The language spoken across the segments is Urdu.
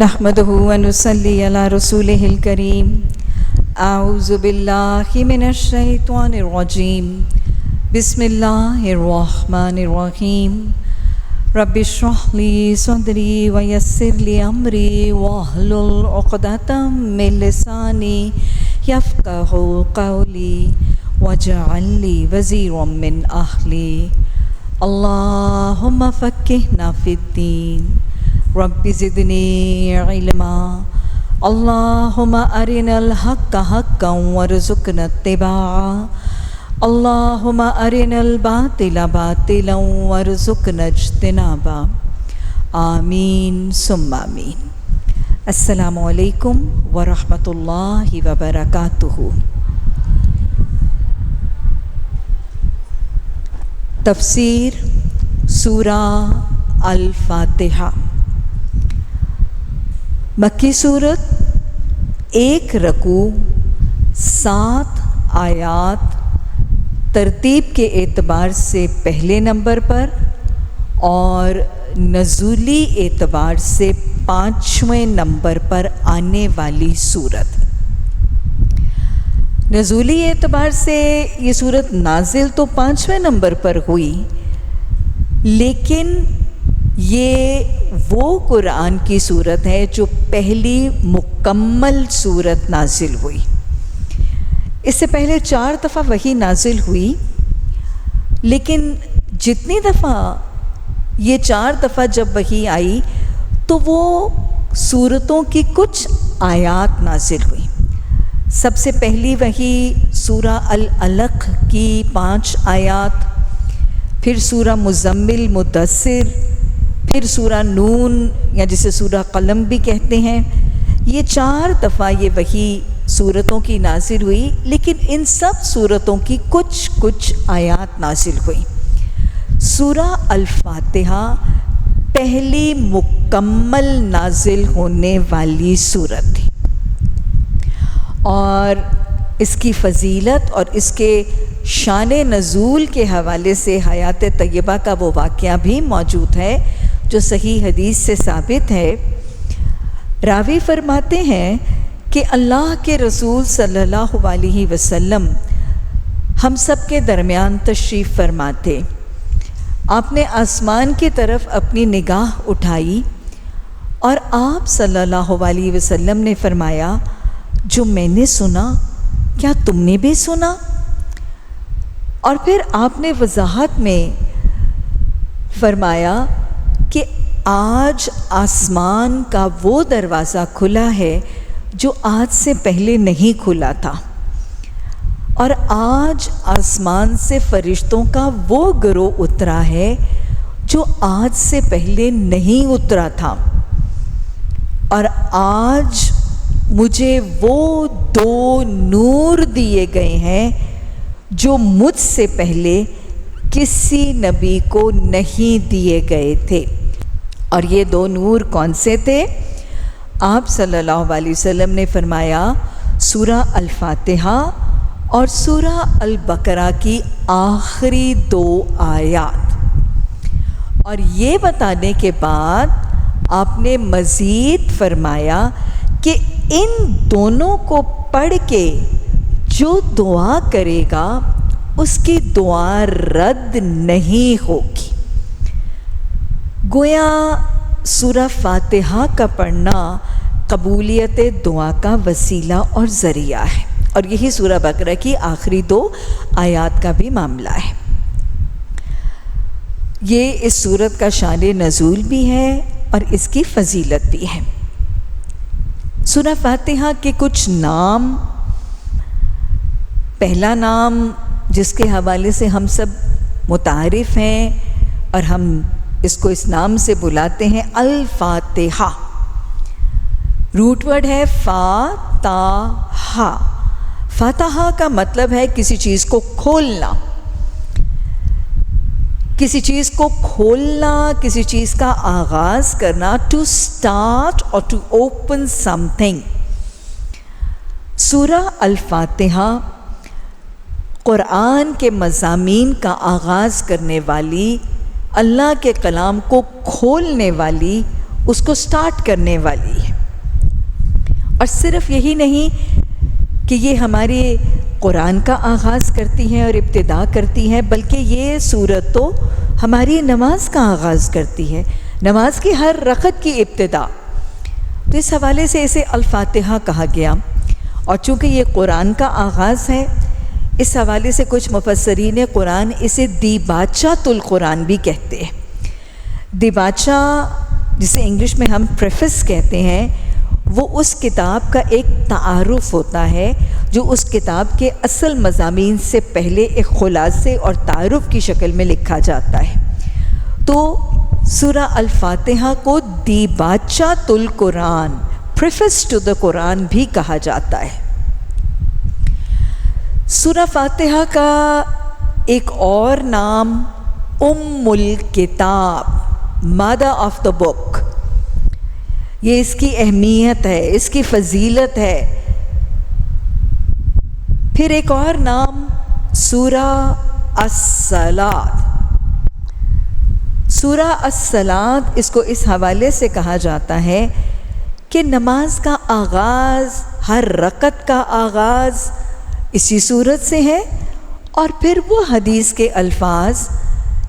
نحمده ونصلي على رسوله الكريم اعوذ باللہ من الشیطان الرجیم بسم اللہ الرحمن الرحیم رب اشرح لي صدری ویسر لي امری واحلل عقدۃ من لسانی یفقهوا قولی واجعل لي وزیرا من اہلی اللہم فقہنا فی الدین رب زدنی علما اللہم ارنا الحق حقا وارزقنا اتباعہ اللہم ارنا الباطل باطلا وارزقنا اجتنابا آمین ثم آمین۔ السلام علیکم ورحمۃ اللہ وبرکاتہ۔ تفسیر سورہ الفاتحہ، مکی صورت، 1 رکوع، 7 آیات، ترتیب کے اعتبار سے پہلے نمبر پر اور نزولی اعتبار سے 5ویں نمبر پر آنے والی صورت۔ نزولی اعتبار سے یہ صورت نازل تو 5ویں نمبر پر ہوئی، لیکن یہ وہ قرآن کی صورت ہے جو پہلی مکمل صورت نازل ہوئی۔ اس سے پہلے 4 دفعہ وحی نازل ہوئی، لیکن جتنی دفعہ یہ 4 دفعہ جب وحی آئی تو وہ صورتوں کی کچھ آیات نازل ہوئی۔ سب سے پہلی وحی سورہ العلق کی 5 آیات، پھر سورہ مزمل مدثر، پھر سورہ نون یا جسے سورہ قلم بھی کہتے ہیں۔ یہ 4 دفعہ یہ وحی صورتوں کی نازل ہوئی، لیکن ان سب صورتوں کی کچھ آیات نازل ہوئی۔ سورہ الفاتحہ پہلی مکمل نازل ہونے والی صورت تھی، اور اس کی فضیلت اور اس کے شان نزول کے حوالے سے حیات طیبہ کا وہ واقعہ بھی موجود ہے جو صحیح حدیث سے ثابت ہے۔ راوی فرماتے ہیں کہ اللہ کے رسول صلی اللہ علیہ وسلم ہم سب کے درمیان تشریف فرما تھے۔ آپ نے آسمان کی طرف اپنی نگاہ اٹھائی اور آپ صلی اللہ علیہ وسلم نے فرمایا، جو میں نے سنا کیا تم نے بھی سنا؟ اور پھر آپ نے وضاحت میں فرمایا کہ آج آسمان کا وہ دروازہ کھلا ہے جو آج سے پہلے نہیں کھلا تھا، اور آج آسمان سے فرشتوں کا وہ گروہ اترا ہے جو آج سے پہلے نہیں اترا تھا، اور آج مجھے وہ 2 نور دیے گئے ہیں جو مجھ سے پہلے کسی نبی کو نہیں دیے گئے تھے۔ اور یہ 2 نور کون سے تھے؟ آپ صلی اللہ علیہ وسلم نے فرمایا سورہ الفاتحہ اور سورہ البقرہ کی آخری 2 آیات۔ اور یہ بتانے کے بعد آپ نے مزید فرمایا کہ ان دونوں کو پڑھ کے جو دعا کرے گا اس کی دعا رد نہیں ہوگی۔ گویا سورہ فاتحہ کا پڑھنا قبولیت دعا کا وسیلہ اور ذریعہ ہے، اور یہی سورہ بقرہ کی آخری 2 آیات کا بھی معاملہ ہے۔ یہ اس سورت کا شان نزول بھی ہے اور اس کی فضیلت بھی ہے۔ سورہ فاتحہ کے کچھ نام، پہلا نام جس کے حوالے سے ہم سب متعارف ہیں اور ہم اس کو اس نام سے بلاتے ہیں، الفاتحہ۔ روٹ ورڈ ہے فاتحہ۔ فاتحہ کا مطلب ہے کسی چیز کو کھولنا، کسی چیز کو کھولنا، کسی چیز کا آغاز کرنا، ٹو اسٹارٹ اور ٹو اوپن سم تھنگ۔ سورہ الفاتحہ قرآن کے مضامین کا آغاز کرنے والی، اللہ کے کلام کو کھولنے والی، اس کو سٹارٹ کرنے والی ہے۔ اور صرف یہی نہیں کہ یہ ہمارے قرآن کا آغاز کرتی ہے اور ابتدا کرتی ہے، بلکہ یہ سورت تو ہماری نماز کا آغاز کرتی ہے، نماز کی ہر رکعت کی ابتدا۔ تو اس حوالے سے اسے الفاتحہ کہا گیا، اور چونکہ یہ قرآن کا آغاز ہے، اس حوالے سے کچھ مفسرین قرآن اسے دیباچہ القرآن بھی کہتے ہیں۔ دیباچہ، جسے انگلش میں ہم پریفس کہتے ہیں، وہ اس کتاب کا ایک تعارف ہوتا ہے جو اس کتاب کے اصل مضامین سے پہلے ایک خلاصے اور تعارف کی شکل میں لکھا جاتا ہے۔ تو سورہ الفاتحہ کو دیباچہ القرآن، پریفس ٹو دا قرآن بھی کہا جاتا ہے۔ سورہ فاتحہ کا ایک اور نام ام الکتاب، مادر آف دا بک، یہ اس کی اہمیت ہے، اس کی فضیلت ہے۔ پھر ایک اور نام سورہ الصلاۃ، سورہ الصلاۃ اس کو اس حوالے سے کہا جاتا ہے کہ نماز کا آغاز، ہر رکعت کا آغاز اسی سورت سے ہے، اور پھر وہ حدیث کے الفاظ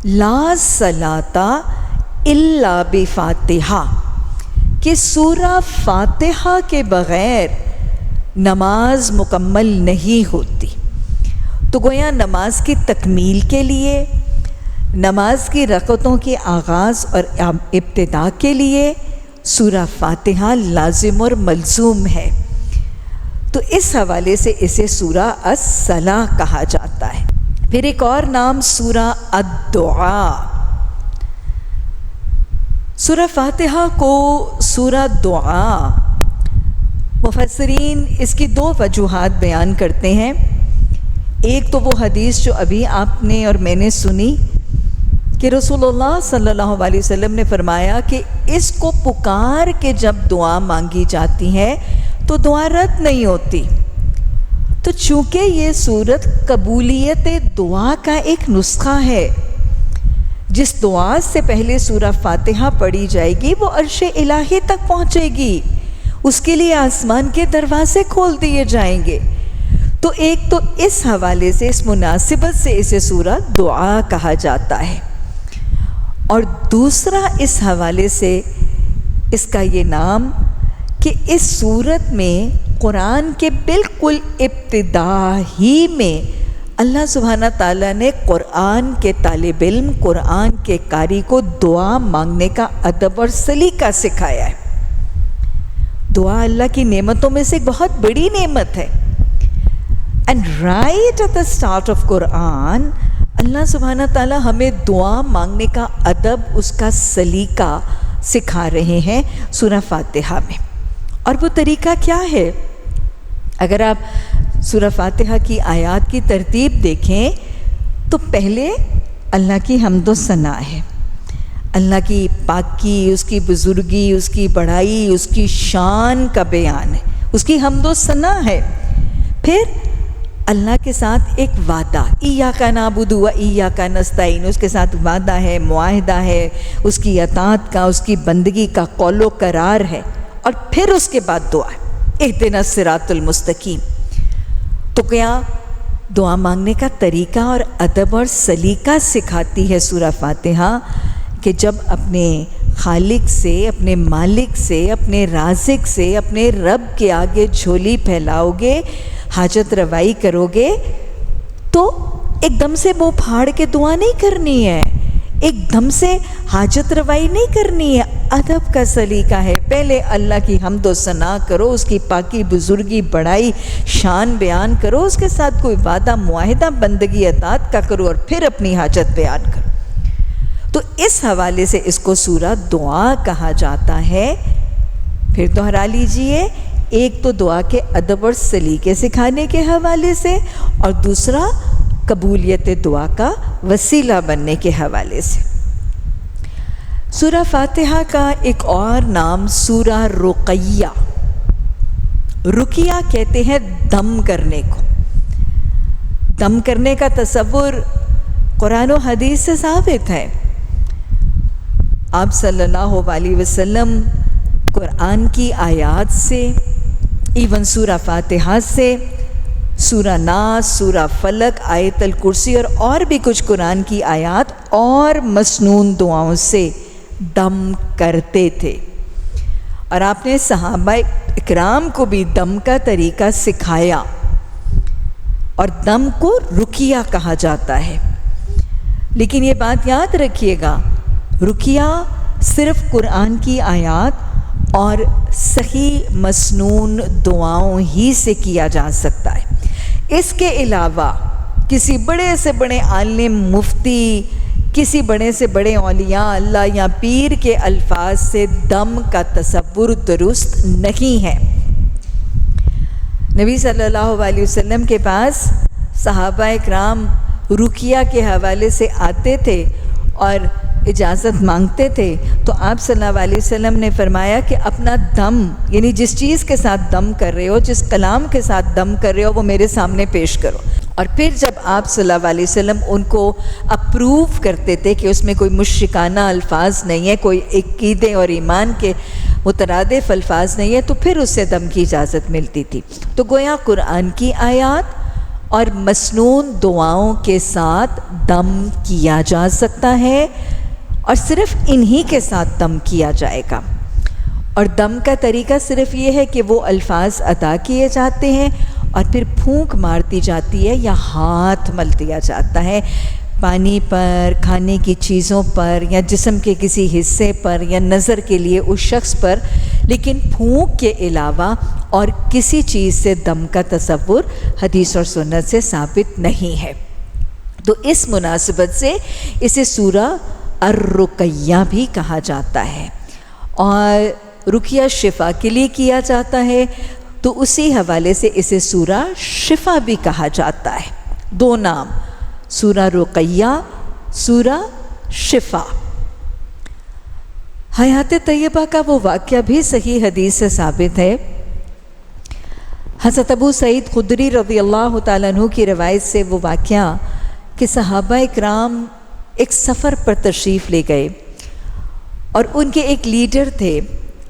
لا صلاۃ الا بفاتحہ، کہ سورہ فاتحہ کے بغیر نماز مکمل نہیں ہوتی۔ تو گویا نماز کی تکمیل کے لیے، نماز کی رکعتوں کے آغاز اور ابتدا کے لیے سورہ فاتحہ لازم اور ملزوم ہے۔ تو اس حوالے سے اسے سورہ الصلاۃ کہا جاتا ہے۔ پھر ایک اور نام سورہ الدعاء، سورہ فاتحہ کو سورہ دعا، مفسرین اس کی دو وجوہات بیان کرتے ہیں۔ ایک تو وہ حدیث جو ابھی آپ نے اور میں نے سنی کہ رسول اللہ صلی اللہ علیہ وسلم نے فرمایا کہ اس کو پکار کے جب دعا مانگی جاتی ہے تو دعا رد نہیں ہوتی۔ تو چونکہ یہ سورت قبولیت دعا کا ایک نسخہ ہے، جس دعا سے پہلے سورہ فاتحہ پڑھی جائے گی وہ عرش الہی تک پہنچے گی، اس کے لیے آسمان کے دروازے کھول دیے جائیں گے۔ تو ایک تو اس حوالے سے، اس مناسبت سے اسے سورہ دعا کہا جاتا ہے، اور دوسرا اس حوالے سے اس کا یہ نام کہ اس سورت میں قرآن کے بالکل ابتدا ہی میں اللہ سبحانہ تعالیٰ نے قرآن کے طالب علم، قرآن کے قاری کو دعا مانگنے کا ادب اور سلیقہ سکھایا ہے۔ دعا اللہ کی نعمتوں میں سے ایک بہت بڑی نعمت ہے، and right at the start of Quran Allah سبحانہ تعالیٰ ہمیں دعا مانگنے کا ادب، اس کا سلیقہ سکھا رہے ہیں سورہ فاتحہ میں۔ اور وہ طریقہ کیا ہے؟ اگر آپ سورہ فاتحہ کی آیات کی ترتیب دیکھیں تو پہلے اللہ کی حمد و ثنا ہے، اللہ کی پاکی، اس کی بزرگی، اس کی بڑائی، اس کی شان کا بیان ہے، اس کی حمد و ثنا ہے۔ پھر اللہ کے ساتھ ایک وعدہ، ایاک نعبد و ایاک نستعین، اس کے ساتھ وعدہ ہے، معاہدہ ہے، اس کی اطاعت کا، اس کی بندگی کا قول و قرار ہے، اور پھر اس کے بعد دعا ہے، اہدنا الصراط المستقیم۔ تو کیا دعا مانگنے کا طریقہ اور ادب اور سلیقہ سکھاتی ہے سورہ فاتحہ، کہ جب اپنے خالق سے، اپنے مالک سے، اپنے رازق سے، اپنے رب کے آگے جھولی پھیلاؤ گے، حاجت روائی کرو گے، تو ایک دم سے منہ پھاڑ کے دعا نہیں کرنی ہے، ایک دم سے حاجت روائی نہیں کرنی ہے، ادب کا سلیقہ ہے۔ پہلے اللہ کی حمد و ثنا کرو، اس کی پاکی، بزرگی، بڑائی، شان بیان کرو، اس کے ساتھ کوئی وعدہ، معاہدہ، بندگی، اطاعت کا کرو، اور پھر اپنی حاجت بیان کرو۔ تو اس حوالے سے اس کو سورہ دعا کہا جاتا ہے۔ پھر دہرا لیجئے، ایک تو دعا کے ادب اور سلیقے سکھانے کے حوالے سے، اور دوسرا قبولیت دعا کا وسیلہ بننے کے حوالے سے۔ سورہ فاتحہ کا ایک اور نام سورہ رقیہ، رقیہ کہتے ہیں دم کرنے کو۔ دم کرنے کا تصور قرآن و حدیث سے ثابت ہے۔ آپ صلی اللہ علیہ وسلم قرآن کی آیات سے ایون سورہ فاتحہ سے، سورہ ناس، سورہ فلق، آیت الکرسی اور بھی کچھ قرآن کی آیات اور مسنون دعاؤں سے دم کرتے تھے۔ اور آپ نے صحابہ اکرام کو بھی دم کا طریقہ سکھایا، اور دم کو رقیہ کہا جاتا ہے۔ لیکن یہ بات یاد رکھیے گا، رقیہ صرف قرآن کی آیات اور صحیح مسنون دعاؤں ہی سے کیا جا سکتا ہے۔ اس کے علاوہ کسی بڑے سے بڑے عالم، مفتی، کسی بڑے سے بڑے اولیاء اللہ یا پیر کے الفاظ سے دم کا تصور درست نہیں ہے۔ نبی صلی اللہ علیہ وسلم کے پاس صحابہ اکرام رقیہ کے حوالے سے آتے تھے اور اجازت مانگتے تھے، تو آپ صلی اللہ علیہ وسلم نے فرمایا کہ اپنا دم، یعنی جس چیز کے ساتھ دم کر رہے ہو، جس کلام کے ساتھ دم کر رہے ہو، وہ میرے سامنے پیش کرو۔ اور پھر جب آپ صلی اللہ علیہ وسلم ان کو اپروو کرتے تھے کہ اس میں کوئی مشرکانہ الفاظ نہیں ہے، کوئی عقیدے اور ایمان کے مترادف الفاظ نہیں ہے، تو پھر اس سے دم کی اجازت ملتی تھی۔ تو گویا قرآن کی آیات اور مسنون دعاؤں کے ساتھ دم کیا جا سکتا ہے، اور صرف انہی کے ساتھ دم کیا جائے گا۔ اور دم کا طریقہ صرف یہ ہے کہ وہ الفاظ ادا کیے جاتے ہیں اور پھر پھونک مارتی جاتی ہے یا ہاتھ مل دیا جاتا ہے پانی پر، کھانے کی چیزوں پر، یا جسم کے کسی حصے پر، یا نظر کے لیے اس شخص پر، لیکن پھونک کے علاوہ اور کسی چیز سے دم کا تصور حدیث اور سنت سے ثابت نہیں ہے۔ تو اس مناسبت سے اسے سورہ الرقیہ بھی کہا جاتا ہے، اور رقیہ شفا کے لیے کیا جاتا ہے، تو اسی حوالے سے اسے سورہ شفا بھی کہا جاتا ہے۔ دو نام، سورہ رقیہ، سورہ شفا۔ حیات طیبہ کا وہ واقعہ بھی صحیح حدیث سے ثابت ہے۔ حضرت ابو سعید خدری رضی اللہ تعالیٰ عنہ کی روایت سے وہ واقعہ کہ صحابہ اکرام ایک سفر پر تشریف لے گئے، اور ان کے ایک لیڈر تھے،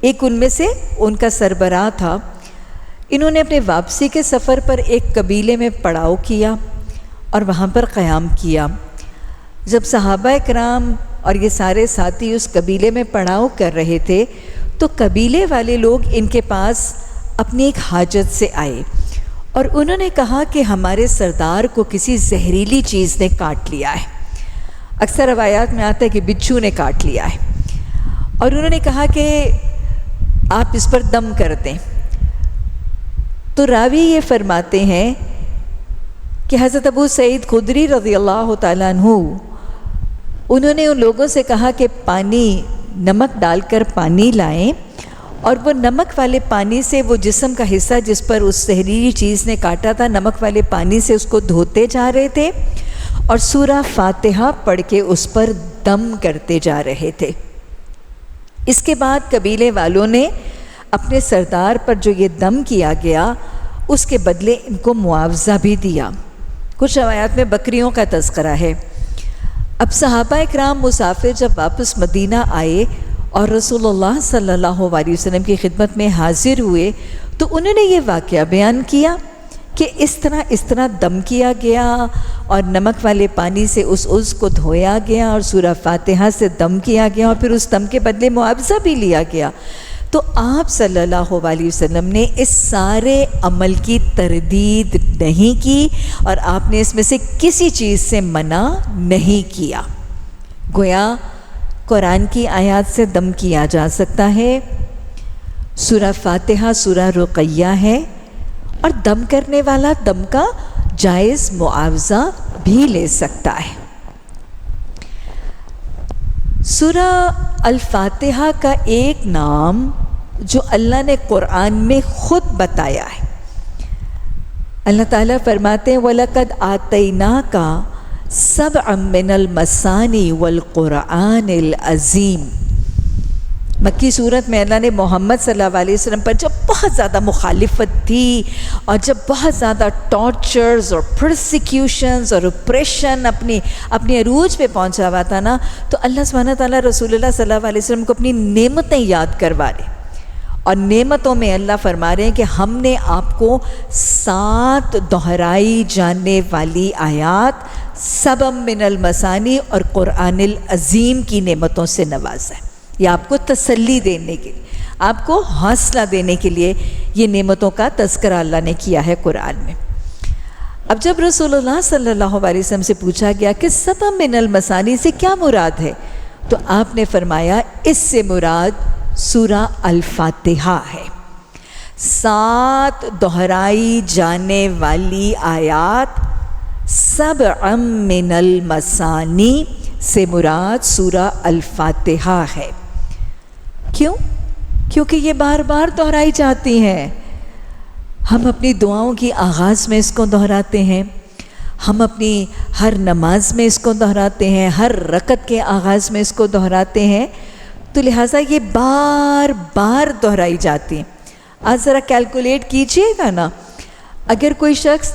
ایک ان میں سے ان کا سربراہ تھا۔ انہوں نے اپنے واپسی کے سفر پر ایک قبیلے میں پڑاؤ کیا اور وہاں پر قیام کیا۔ جب صحابہ اکرام اور یہ سارے ساتھی اس قبیلے میں پڑاؤ کر رہے تھے، تو قبیلے والے لوگ ان کے پاس اپنی ایک حاجت سے آئے، اور انہوں نے کہا کہ ہمارے سردار کو کسی زہریلی چیز نے کاٹ لیا ہے۔ اکثر روایات میں آتا ہے کہ بچھو نے کاٹ لیا ہے، اور انہوں نے کہا کہ آپ اس پر دم کر دیں۔ تو راوی یہ فرماتے ہیں کہ حضرت ابو سعید خدری رضی اللہ تعالیٰ عنہ انہوں نے ان لوگوں سے کہا کہ پانی، نمک ڈال کر پانی لائیں، اور وہ نمک والے پانی سے وہ جسم کا حصہ جس پر اس زہریلی چیز نے کاٹا تھا، نمک والے پانی سے اس کو دھوتے جا رہے تھے، اور سورہ فاتحہ پڑھ کے اس پر دم کرتے جا رہے تھے۔ اس کے بعد قبیلے والوں نے اپنے سردار پر جو یہ دم کیا گیا، اس کے بدلے ان کو معاوضہ بھی دیا۔ کچھ روایات میں بکریوں کا تذکرہ ہے۔ اب صحابہ اکرام مسافر جب واپس مدینہ آئے اور رسول اللہ صلی اللہ علیہ وسلم کی خدمت میں حاضر ہوئے، تو انہوں نے یہ واقعہ بیان کیا کہ اس طرح دم کیا گیا، اور نمک والے پانی سے اس عضو کو دھویا گیا، اور سورہ فاتحہ سے دم کیا گیا، اور پھر اس دم کے بدلے معاوضہ بھی لیا گیا۔ تو آپ صلی اللہ علیہ وسلم نے اس سارے عمل کی تردید نہیں کی، اور آپ نے اس میں سے کسی چیز سے منع نہیں کیا۔ گویا قرآن کی آیات سے دم کیا جا سکتا ہے، سورہ فاتحہ سورہ رقیہ ہے، اور دم کرنے والا دم کا جائز معاوضہ بھی لے سکتا ہے۔ سورہ الفاتحہ کا ایک نام جو اللہ نے قرآن میں خود بتایا ہے، اللہ تعالیٰ فرماتے ہیں وَلَقَدْ آتَيْنَاكَ سَبْعًا مِّنَ الْمَثَانِي وَالْقُرْآنِ الْعَظِيمِ۔ مکی صورت میں اللہ نے محمد صلی اللہ علیہ وسلم پر جب بہت زیادہ مخالفت تھی، اور جب بہت زیادہ ٹارچرز اور پرسیکیوشنز اور اپریشن اپنی عروج پہ پہنچا ہوا تھا نا، تو اللہ سبحانہ تعالیٰ رسول اللہ صلی اللہ علیہ وسلم کو اپنی نعمتیں یاد کروا رہے، اور نعمتوں میں اللہ فرما رہے ہیں کہ ہم نے آپ کو 7 دہرائی جانے والی آیات، سبع من المثانی اور قرآن العظیم کی نعمتوں سے نوازا ہے۔ یہ آپ کو تسلی دینے کے لیے، آپ کو حوصلہ دینے کے لیے یہ نعمتوں کا تذکرہ اللہ نے کیا ہے قرآن میں۔ اب جب رسول اللہ صلی اللہ علیہ وسلم سے پوچھا گیا کہ سبع من المثانی سے کیا مراد ہے، تو آپ نے فرمایا اس سے مراد سورہ الفاتحہ ہے۔ 7 دہرائی جانے والی آیات، سبع من المثانی سے مراد سورہ الفاتحہ ہے۔ کیوں؟ کیونکہ یہ بار بار دہرائی جاتی ہیں۔ ہم اپنی دعاؤں کی آغاز میں اس کو دہراتے ہیں، ہم اپنی ہر نماز میں اس کو دہراتے ہیں، ہر رکعت کے آغاز میں اس کو دہراتے ہیں، تو لہٰذا یہ بار بار دہرائی جاتی ہیں۔ آج ذرا کیلکولیٹ کیجئے گا نا، اگر کوئی شخص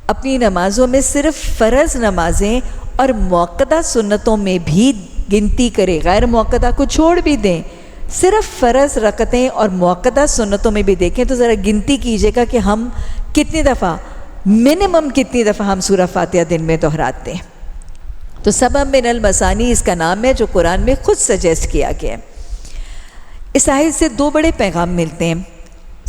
اپنی نمازوں میں صرف فرض نمازیں اور موقدہ سنتوں میں بھی گنتی کرے، غیر موقدہ کو چھوڑ بھی دیں، صرف فرض رکعتیں اور موقدہ سنتوں میں بھی دیکھیں، تو ذرا گنتی کیجئے گا کہ ہم کتنی دفعہ، منیمم کتنی دفعہ ہم سورہ فاتحہ دن میں دہراتے ہیں۔ تو سبع من المثانی اس کا نام ہے، جو قرآن میں خود سجیسٹ کیا گیا ہے۔ اس آیت سے 2 بڑے پیغام ملتے ہیں۔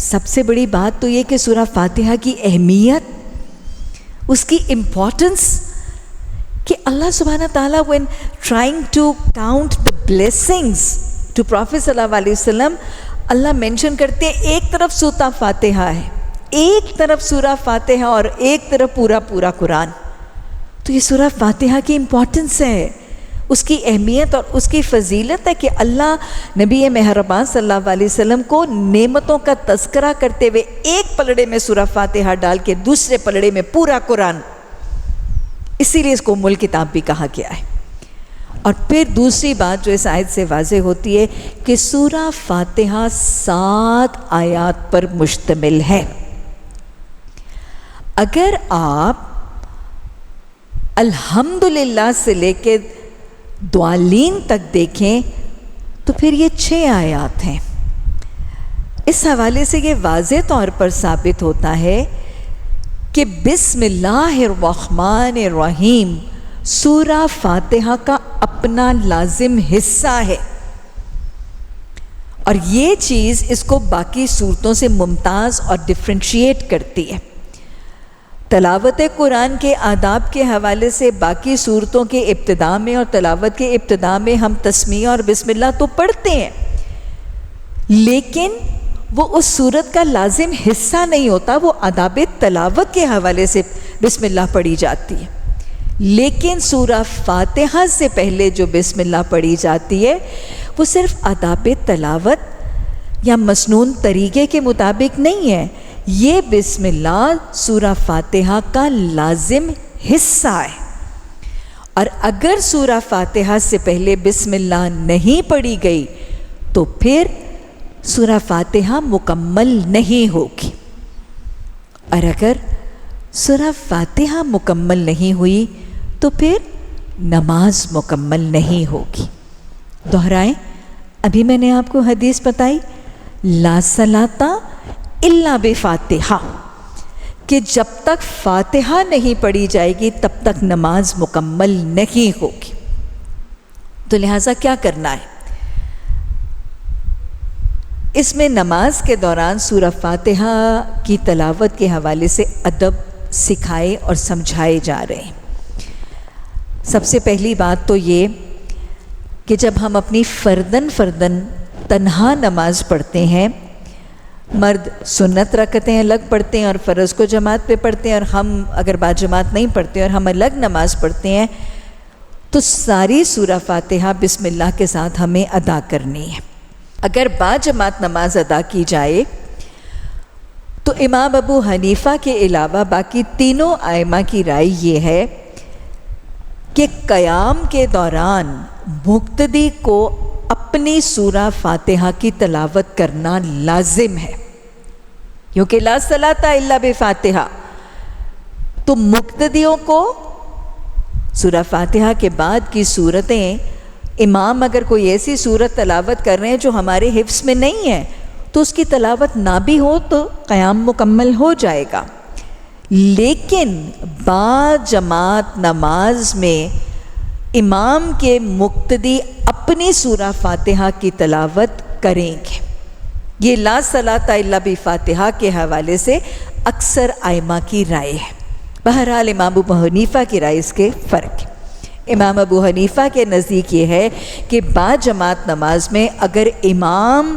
سب سے بڑی بات تو یہ کہ سورہ فاتحہ کی اہمیت، اس کی امپورٹنس، کہ اللہ سبحانہ تعالیٰ when trying to count the blessings to Prophet صلی اللہ علیہ وسلم، اللہ مینشن کرتے ہیں ایک طرف سورہ فاتحہ ہے، ایک طرف سورہ فاتحہ اور ایک طرف پورا قرآن۔ تو یہ سورہ فاتحہ کی امپورٹنس ہے، اس کی اہمیت اور اس کی فضیلت ہے کہ اللہ نبی مہربان صلی اللہ علیہ وسلم کو نعمتوں کا تذکرہ کرتے ہوئے ایک پلڑے میں سورہ فاتحہ ڈال کے دوسرے پلڑے میں پورا قرآن، اسی لیے اس کو ام الکتاب بھی کہا گیا ہے۔ اور پھر دوسری بات جو اس آیت سے واضح ہوتی ہے کہ سورہ فاتحہ 7 آیات پر مشتمل ہے۔ اگر آپ الحمدللہ سے لے کے دعالین تک دیکھیں تو پھر یہ 6 آیات ہیں۔ اس حوالے سے یہ واضح طور پر ثابت ہوتا ہے کہ بسم اللہ الرحمن الرحیم سورہ فاتحہ کا اپنا لازم حصہ ہے، اور یہ چیز اس کو باقی صورتوں سے ممتاز اور ڈفرینشیٹ کرتی ہے۔ تلاوت قرآن کے آداب کے حوالے سے باقی صورتوں کے ابتداء میں اور تلاوت کے ابتداء میں ہم تسمیہ اور بسم اللہ تو پڑھتے ہیں، لیکن وہ اس صورت کا لازم حصہ نہیں ہوتا، وہ آداب تلاوت کے حوالے سے بسم اللہ پڑھی جاتی ہے۔ لیکن سورہ فاتحہ سے پہلے جو بسم اللہ پڑھی جاتی ہے وہ صرف آداب تلاوت یا مسنون طریقے کے مطابق نہیں ہے، یہ بسم اللہ سورہ فاتحہ کا لازم حصہ ہے۔ اور اگر سورہ فاتحہ سے پہلے بسم اللہ نہیں پڑھی گئی تو پھر سورہ فاتحہ مکمل نہیں ہوگی، اور اگر سورہ فاتحہ مکمل نہیں ہوئی تو پھر نماز مکمل نہیں ہوگی۔ دہرائیں، ابھی میں نے آپ کو حدیث بتائی لا صلاۃ الا بفاتحہ، کہ جب تک فاتحہ نہیں پڑھی جائے گی تب تک نماز مکمل نہیں ہوگی۔ تو لہٰذا کیا کرنا ہے؟ اس میں نماز کے دوران سورہ فاتحہ کی تلاوت کے حوالے سے ادب سکھائے اور سمجھائے جا رہے ہیں۔ سب سے پہلی بات تو یہ کہ جب ہم اپنی فرداً تنہا نماز پڑھتے ہیں، مرد سنت رکعتیں الگ پڑھتے ہیں اور فرض کو جماعت پہ پڑھتے ہیں، اور ہم اگر با جماعت نہیں پڑھتے اور ہم الگ نماز پڑھتے ہیں، تو ساری سورہ فاتحہ بسم اللہ کے ساتھ ہمیں ادا کرنی ہے۔ اگر با جماعت نماز ادا کی جائے تو امام ابو حنیفہ کے علاوہ باقی تینوں ائمہ کی رائے یہ ہے کہ قیام کے دوران مقتدی کو اپنی سورہ فاتحہ کی تلاوت کرنا لازم ہے، کیونکہ لا صلاۃ الا بفاتحہ، تو مقتدیوں کو سورہ فاتحہ کے بعد کی صورتیں، امام اگر کوئی ایسی صورت تلاوت کر رہے ہیں جو ہمارے حفظ میں نہیں ہے، تو اس کی تلاوت نہ بھی ہو تو قیام مکمل ہو جائے گا، لیکن با جماعت نماز میں امام کے مقتدی اپنی سورہ فاتحہ کی تلاوت کریں گے۔ یہ لا صلاۃ الا بفاتحہ کے حوالے سے اکثر ائمہ کی رائے ہے۔ بہرحال امام ابو حنیفہ کی رائے اس کے فرق ہے۔ امام ابو حنیفہ کے نزدیک یہ ہے کہ با جماعت نماز میں اگر امام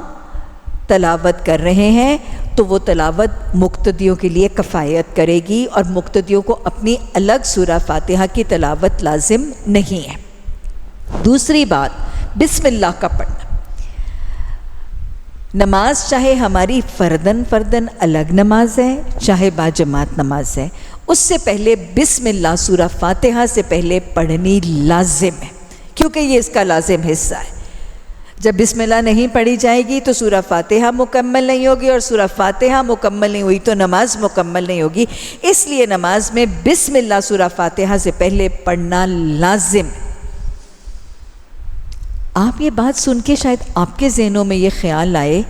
تلاوت کر رہے ہیں تو وہ تلاوت مقتدیوں کے لیے کفایت کرے گی، اور مقتدیوں کو اپنی الگ سورہ فاتحہ کی تلاوت لازم نہیں ہے۔ دوسری بات، بسم اللہ کا پڑھنا۔ نماز چاہے ہماری فردن الگ نماز ہے، چاہے با جماعت نماز ہے، اس سے پہلے بسم اللہ سورہ فاتحہ سے پہلے پڑھنی لازم ہے، کیونکہ یہ اس کا لازم حصہ ہے۔ جب بسم اللہ نہیں پڑھی جائے گی تو سورہ فاتحہ مکمل نہیں ہوگی، اور سورہ فاتحہ مکمل نہیں ہوئی تو نماز مکمل نہیں ہوگی۔ اس لیے نماز میں بسم اللہ سورہ فاتحہ سے پہلے پڑھنا لازم ہے۔ آپ یہ بات سن کے شاید آپ کے ذہنوں میں یہ خیال آئے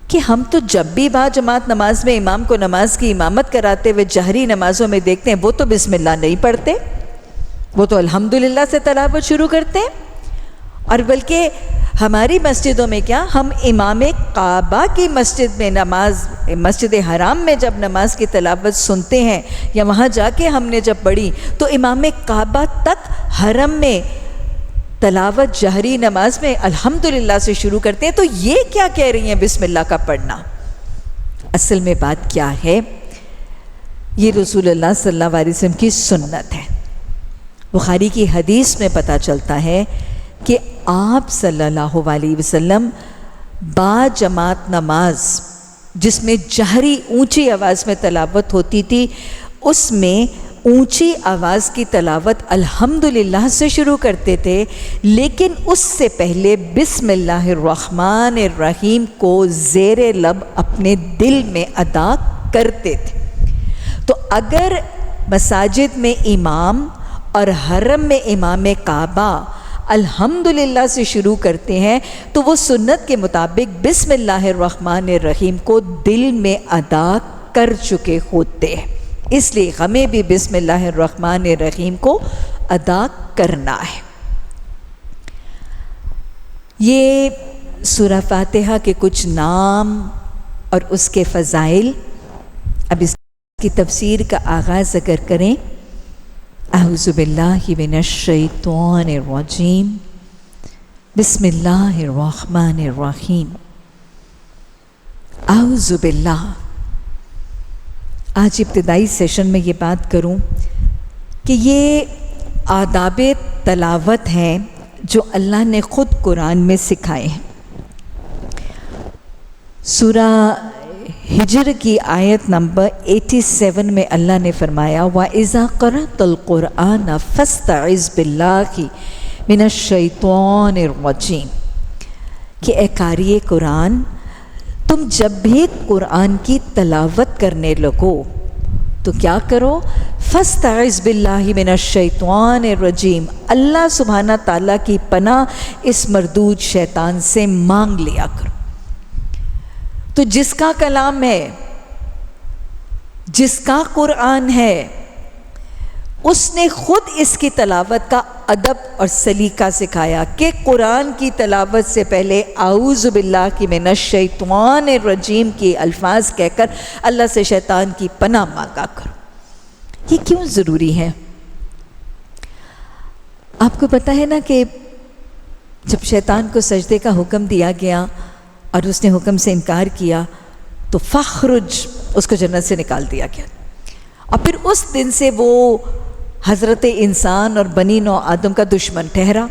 کہ ہم تو جب بھی با جماعت نماز میں امام کو نماز کی امامت کراتے ہوئے جہری نمازوں میں دیکھتے ہیں، وہ تو بسم اللہ نہیں پڑھتے، وہ تو الحمدللہ سے تلاوت شروع کرتے ہیں۔ اور بلکہ ہماری مسجدوں میں کیا، ہم امام کعبہ کی مسجد میں مسجد حرام میں جب نماز کی تلاوت سنتے ہیں، یا وہاں جا کے ہم نے جب پڑھی تو امام کعبہ تک حرم میں تلاوت جہری نماز میں الحمدللہ سے شروع کرتے ہیں۔ تو یہ کیا کہہ رہی ہیں بسم اللہ کا پڑھنا؟ اصل میں بات کیا ہے، یہ رسول اللہ صلی اللہ علیہ وسلم کی سنت ہے۔ بخاری کی حدیث میں پتہ چلتا ہے کہ آپ صلی اللہ علیہ وسلم با جماعت نماز جس میں جہری اونچی آواز میں تلاوت ہوتی تھی، اس میں اونچی آواز کی تلاوت الحمدللہ سے شروع کرتے تھے، لیکن اس سے پہلے بسم اللہ الرحمن الرحیم کو زیر لب اپنے دل میں ادا کرتے تھے۔ تو اگر مساجد میں امام اور حرم میں امام کعبہ الحمدللہ سے شروع کرتے ہیں تو وہ سنت کے مطابق بسم اللہ الرحمن الرحیم کو دل میں ادا کر چکے ہوتے ہیں، اس لیے ہمیں بھی بسم اللہ الرحمن الرحیم کو ادا کرنا ہے۔ یہ سورہ فاتحہ کے کچھ نام اور اس کے فضائل، اب اس کی تفسیر کا آغاز اگر کریں، اعوذ باللہ من الشیطان الرجیم، بسم اللہ الرحمن الرحیم۔ اعوذ باللہ، آج ابتدائی سیشن میں یہ بات کروں کہ یہ آداب تلاوت ہیں جو اللہ نے خود قرآن میں سکھائے ہیں۔ سورہ ہجر کی آیت نمبر 87 میں اللہ نے فرمایا وَإِذَا قَرَأْتَ الْقُرْآنَ فَاسْتَعِذْ بِاللَّهِ مِنَ الشَّيْطَانِ الرَّجِيمِ، کہ اے قاری قرآن، تم جب بھی قرآن کی تلاوت کرنے لگو تو کیا کرو؟ فَاسْتَعِذْ بِاللَّهِ مِنَ الشَّيْطَانِ الرَّجِيمِ، اللہ سبحانہ تعالیٰ کی پناہ اس مردود شیطان سے مانگ لیا کرو۔ تو جس کا کلام ہے، جس کا قرآن ہے، اس نے خود اس کی تلاوت کا ادب اور سلیقہ سکھایا کہ قرآن کی تلاوت سے پہلے اعوذ باللہ من الشیطان الرجیم کے الفاظ کہہ کر اللہ سے شیطان کی پناہ مانگا کرو۔ یہ کیوں ضروری ہے؟ آپ کو پتہ ہے نا کہ جب شیطان کو سجدے کا حکم دیا گیا اور اس نے حکم سے انکار کیا تو فخرج، اس کو جنت سے نکال دیا گیا، اور پھر اس دن سے وہ حضرت انسان اور بنی نوع آدم کا دشمن ٹھہرا۔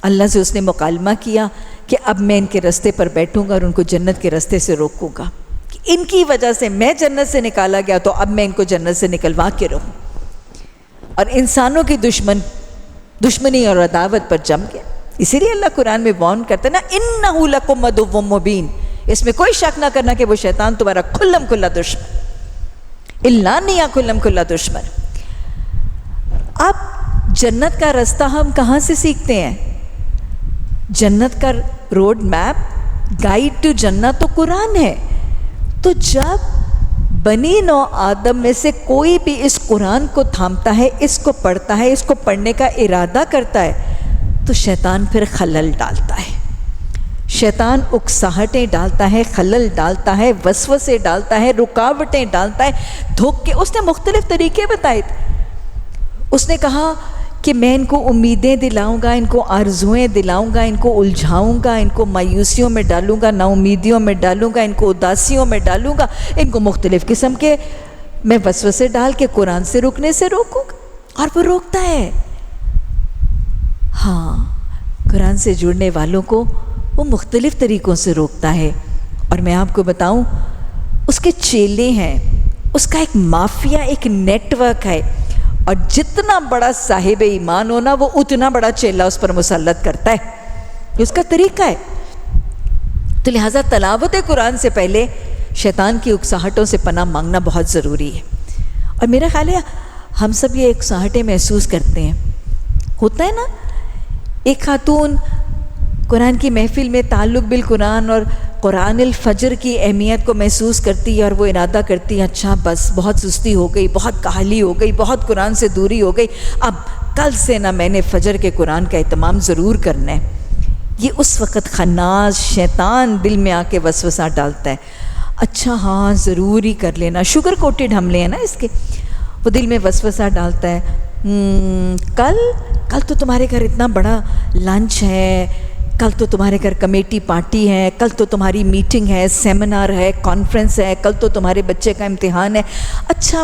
اللہ سے اس نے مکالمہ کیا کہ اب میں ان کے رستے پر بیٹھوں گا اور ان کو جنت کے رستے سے روکوں گا، کہ ان کی وجہ سے میں جنت سے نکالا گیا تو اب میں ان کو جنت سے نکلوا کے رہوں۔ اور انسانوں کی دشمنی اور عداوت پر جم گیا۔ اسی لیے اللہ قرآن میں وارن کرتا ہے نا، اِنَّهُ لَكُمْ عَدُوٌّ مُّبِينٌ، اس میں کوئی شک نہ کرنا کہ وہ شیطان تمہارا کھلم کھلا دشمن، اِلَّا کھلم کھلا دشمن۔ اب جنت کا رستہ ہم کہاں سے سیکھتے ہیں؟ جنت کا روڈ میپ گائیڈ ٹو جنہ تو قرآن ہے. تو جب بنی نو آدم میں سے کوئی بھی اس قرآن کو تھامتا ہے، اس کو پڑھتا ہے، اس کو پڑھنے کا ارادہ کرتا ہے، تو شیطان پھر خلل ڈالتا ہے. شیطان اکساہٹیں ڈالتا ہے، خلل ڈالتا ہے، وسوسے ڈالتا ہے، رکاوٹیں ڈالتا ہے، دھوکے. اس نے مختلف طریقے بتائے تھے. اس نے کہا کہ میں ان کو امیدیں دلاؤں گا، ان کو آرزوئیں دلاؤں گا، ان کو الجھاؤں گا، ان کو مایوسیوں میں ڈالوں گا، نا امیدیوں میں ڈالوں گا، ان کو اداسیوں میں ڈالوں گا، ان کو مختلف قسم کے میں وسوسے ڈال کے قرآن سے رکنے سے روکوں گا. اور وہ روکتا ہے. ہاں، قرآن سے جڑنے والوں کو وہ مختلف طریقوں سے روکتا ہے. اور میں آپ کو بتاؤں، اس کے چیلے ہیں، اس کا ایک مافیا، ایک نیٹ ورک ہے. اور جتنا بڑا صاحب ایمان ہونا، وہ اتنا بڑا چیلا اس پر مسلط کرتا ہے. یہ اس کا طریقہ ہے. تو لہٰذا تلاوت قرآن سے پہلے شیطان کی اکساہٹوں سے پناہ مانگنا بہت ضروری ہے. اور میرا خیال ہے ہم سب یہ اکساہٹیں محسوس کرتے ہیں. ہوتا ہے نا، ایک خاتون قرآن کی محفل میں تعلق بالقرآن اور قرآن الفجر کی اہمیت کو محسوس کرتی ہے، اور وہ ارادہ کرتی ہے اچھا بس بہت سستی ہو گئی، بہت کاہلی ہو گئی، بہت قرآن سے دوری ہو گئی، اب کل سے نہ میں نے فجر کے قرآن کا اہتمام ضرور کرنا ہے. یہ اس وقت خناس شیطان دل میں آ کے وسوسہ ڈالتا ہے. اچھا ہاں ضرور ہی کر لینا، شوگر کوٹڈ حملے ہیں نا اس کے. وہ دل میں وسوسہ ڈالتا ہے، کل تو تمہارے گھر اتنا بڑا لنچ ہے، کل تو تمہارے گھر کمیٹی پارٹی ہے، کل تو تمہاری میٹنگ ہے، سیمینار ہے، کانفرنس ہے، کل تو تمہارے بچے کا امتحان ہے. اچھا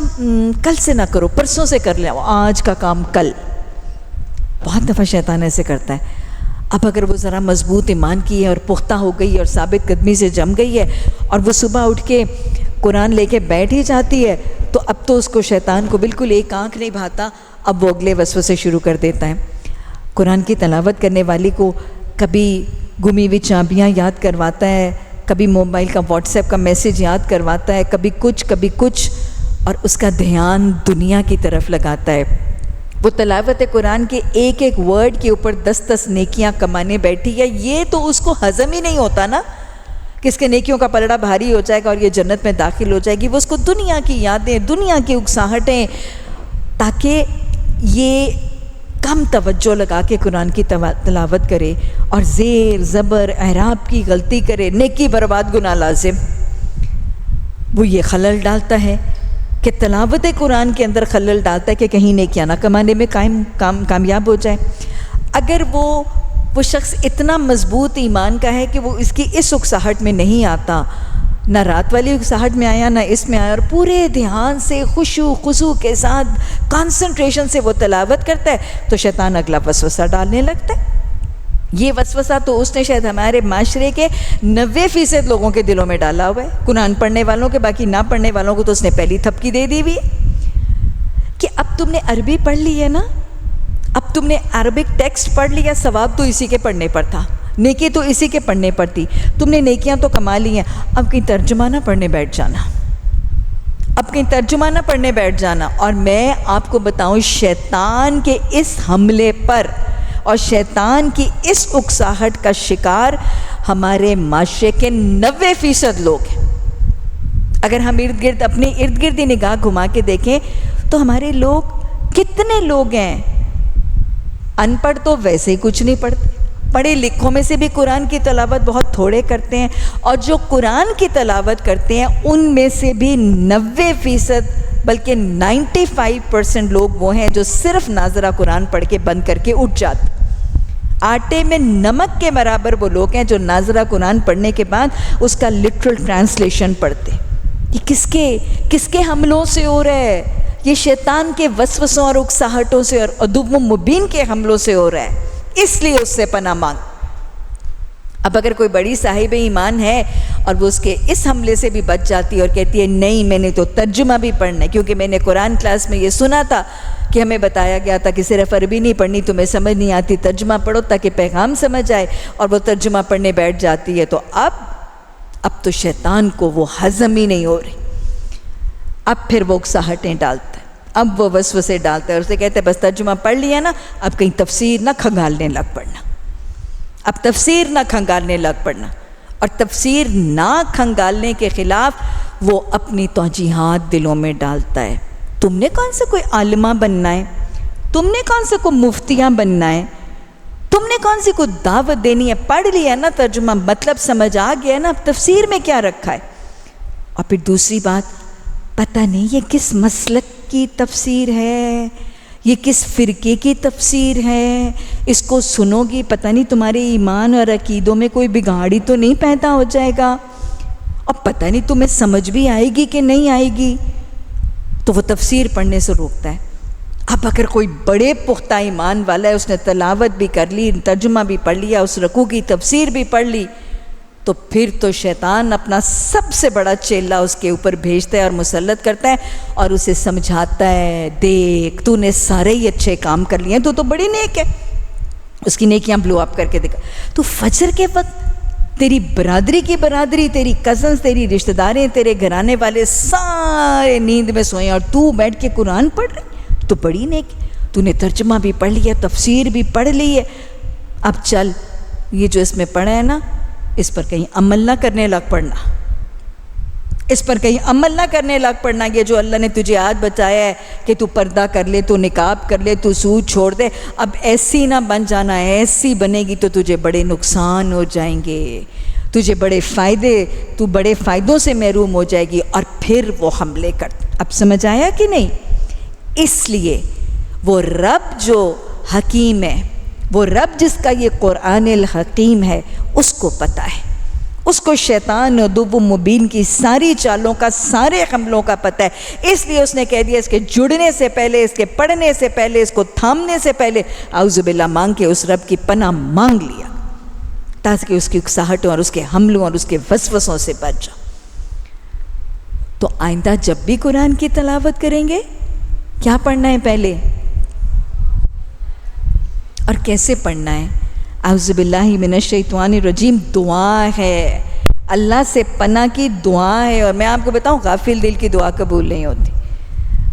کل سے نہ کرو، پرسوں سے کر لو، آج کا کام کل. بہت دفعہ شیطان ایسے کرتا ہے. اب اگر وہ ذرا مضبوط ایمان کی ہے اور پختہ ہو گئی ہے اور ثابت قدمی سے جم گئی ہے، اور وہ صبح اٹھ کے قرآن لے کے بیٹھ ہی جاتی ہے، تو اب تو اس کو شیطان کو بالکل ایک آنکھ نہیں بھاتا. اب وہ اگلے وسوسے شروع کر دیتا ہے. قرآن کی تلاوت کرنے والی کو کبھی گمی ہوئی چابیاں یاد کرواتا ہے، کبھی موبائل کا واٹس ایپ کا میسیج یاد کرواتا ہے، کبھی کچھ، اور اس کا دھیان دنیا کی طرف لگاتا ہے. وہ تلاوت قرآن کے ایک ایک ورڈ کے اوپر 10 نیکیاں کمانے بیٹھی ہے. یہ تو اس کو ہضم ہی نہیں ہوتا نا کہ اس کے نیکیوں کا پلڑا بھاری ہو جائے گا اور یہ جنت میں داخل ہو جائے گی. وہ اس کو دنیا کی یادیں، دنیا کی اکساہٹیں، تاکہ یہ کم توجہ لگا کے قرآن کی تلاوت کرے اور زیر زبر اعراب کی غلطی کرے، نیکی برباد گناہ لازم. وہ یہ خلل ڈالتا ہے کہ تلاوت قرآن کے اندر خلل ڈالتا ہے کہ کہیں نیکیاں نہ کمانے میں کامیاب ہو جائے. اگر وہ شخص اتنا مضبوط ایمان کا ہے کہ وہ اس کی اس اکساہٹ میں نہیں آتا، نہ رات والی اکساہٹ میں آیا نہ اس میں آیا، اور پورے دھیان سے خشوع خضوع کے ساتھ کانسنٹریشن سے وہ تلاوت کرتا ہے، تو شیطان اگلا وسوسہ ڈالنے لگتا ہے. یہ وسوسہ تو اس نے شاید ہمارے معاشرے کے 90% لوگوں کے دلوں میں ڈالا ہوا ہے. قرآن پڑھنے والوں کے، باقی نہ پڑھنے والوں کو تو اس نے پہلی تھپکی دے دی ہوئی ہے کہ اب تم نے عربی پڑھ لی ہے نا، اب تم نے عربک ٹیکسٹ پڑھ لیا، ثواب تو اسی کے پڑھنے پر تھا، نیکی تو اسی کے پڑھنے پر تھی، تم نے نیکیاں تو کما لی ہیں، اب کہیں ترجمہ نہ پڑھنے بیٹھ جانا، اب کہیں ترجمہ نہ پڑھنے بیٹھ جانا. اور میں آپ کو بتاؤں، شیطان کے اس حملے پر اور شیطان کی اس اکساہٹ کا شکار ہمارے معاشرے کے 90% لوگ ہیں. اگر ہم اپنے ارد گرد نگاہ گھما کے دیکھیں تو ہمارے لوگ کتنے لوگ ہیں ان پڑھ تو ویسے ہی کچھ نہیں پڑھتے، پڑھے لکھوں میں سے بھی قرآن کی تلاوت بہت تھوڑے کرتے ہیں، اور جو قرآن کی تلاوت کرتے ہیں ان میں سے بھی 90% بلکہ 95% لوگ وہ ہیں جو صرف ناظرہ قرآن پڑھ کے بند کر کے اٹھ جاتے. آٹے میں نمک کے برابر وہ لوگ ہیں جو ناظرہ قرآن پڑھنے کے بعد اس کا لٹرل ٹرانسلیشن پڑھتے. یہ کس کے حملوں سے ہو رہا ہے؟ یہ شیطان کے وسوسوں اور اکساہٹوں سے اور عدو مبین کے حملوں سے ہو رہا ہے. اس لیے اس سے پناہ مانگ. اب اگر کوئی بڑی صاحب ایمان ہے اور وہ اس کے اس حملے سے بھی بچ جاتی ہے اور کہتی ہے نہیں میں نے تو ترجمہ بھی پڑھنا ہے، کیونکہ میں نے قرآن کلاس میں یہ سنا تھا کہ ہمیں بتایا گیا تھا کہ صرف عربی نہیں پڑھنی، تمہیں سمجھ نہیں آتی ترجمہ پڑھو تاکہ پیغام سمجھ آئے، اور وہ ترجمہ پڑھنے بیٹھ جاتی ہے، تو اب تو شیطان کو وہ ہضم ہی نہیں ہو رہی. اب پھر وہ اکساہٹیں ڈالتا ہے، اب وہ وسوسے ڈالتا ہے، اور اسے کہتے ہیں بس ترجمہ پڑھ لیا نا، اب کہیں تفسیر نہ کھنگالنے لگ پڑنا، اب تفسیر نہ کھنگالنے لگ پڑنا. اور تفسیر نہ کھنگالنے کے خلاف وہ اپنی توجیحات دلوں میں ڈالتا ہے۔ تم نے کون سے کوئی عالمہ بننا ہے؟ تم نے کون سے کوئی مفتیاں بننا ہے؟ تم نے کون سی کوئی دعوت دینی ہے؟ پڑھ لیا نا ترجمہ، مطلب سمجھ آ گیا نا، اب تفسیر میں کیا رکھا ہے؟ اور پھر دوسری بات، پتہ نہیں یہ کس مسلک کی تفسیر ہے، یہ کس فرقے کی تفسیر ہے، اس کو سنو گی پتہ نہیں تمہارے ایمان اور عقیدوں میں کوئی بگاڑی تو نہیں پیدا ہو جائے گا، اور پتہ نہیں تمہیں سمجھ بھی آئے گی کہ نہیں آئے گی، تو وہ تفسیر پڑھنے سے روکتا ہے۔ اب اگر کوئی بڑے پختہ ایمان والا ہے، اس نے تلاوت بھی کر لی، ترجمہ بھی پڑھ لیا، اس رکوع کی تفسیر بھی پڑھ لی، تو پھر تو شیطان اپنا سب سے بڑا چیلا اس کے اوپر بھیجتا ہے اور مسلط کرتا ہے اور اسے سمجھاتا ہے، دیکھ تو نے سارے ہی اچھے کام کر لیے ہیں، تو بڑی نیک ہے، اس کی نیکیاں بلو اپ کر کے دکھا۔ تو فجر کے وقت تیری برادری کی برادری، تیری کزنز، تیری رشتہ داریں، تیرے گھرانے والے سارے نیند میں سوئے اور تو بیٹھ کے قرآن پڑھ رہی، تو بڑی نیک، تو نے ترجمہ بھی پڑھ لیا، تفسیر بھی پڑھ لی ہے، اب چل یہ جو اس میں پڑھا ہے نا، اس پر کہیں عمل نہ کرنے لگ پڑنا، اس پر کہیں عمل نہ کرنے لگ پڑنا۔ یہ جو اللہ نے تجھے آج بتایا ہے کہ تو پردہ کر لے، تو نقاب کر لے، تو سود چھوڑ دے، اب ایسی نہ بن جانا، ایسی بنے گی تو تجھے بڑے نقصان ہو جائیں گے، تجھے بڑے فائدے، تو بڑے فائدوں سے محروم ہو جائے گی، اور پھر وہ حملے کرتے۔ اب سمجھ آیا کہ نہیں؟ اس لیے وہ رب جو حکیم ہے، وہ رب جس کا یہ قرآن الحکیم ہے، اس کو پتہ ہے، اس کو شیطان عدو مبین کی ساری چالوں کا، سارے حملوں کا پتہ ہے، اس لیے اس نے کہہ دیا اس کے جڑنے سے پہلے، اس کے پڑھنے سے پہلے، اس کو تھامنے سے پہلے اعوذ باللہ مانگ کے اس رب کی پناہ مانگ لیا، تاکہ اس کی اکساہٹوں اور اس کے حملوں اور اس کے وسوسوں سے بچ جاؤ۔ تو آئندہ جب بھی قرآن کی تلاوت کریں گے، کیا پڑھنا ہے پہلے اور کیسے پڑھنا ہے؟ اعوذ باللہ من الشیطان الرجیم دعا ہے، اللہ سے پناہ کی دعا ہے، اور میں آپ کو بتاؤں غافل دل کی دعا قبول نہیں ہوتی۔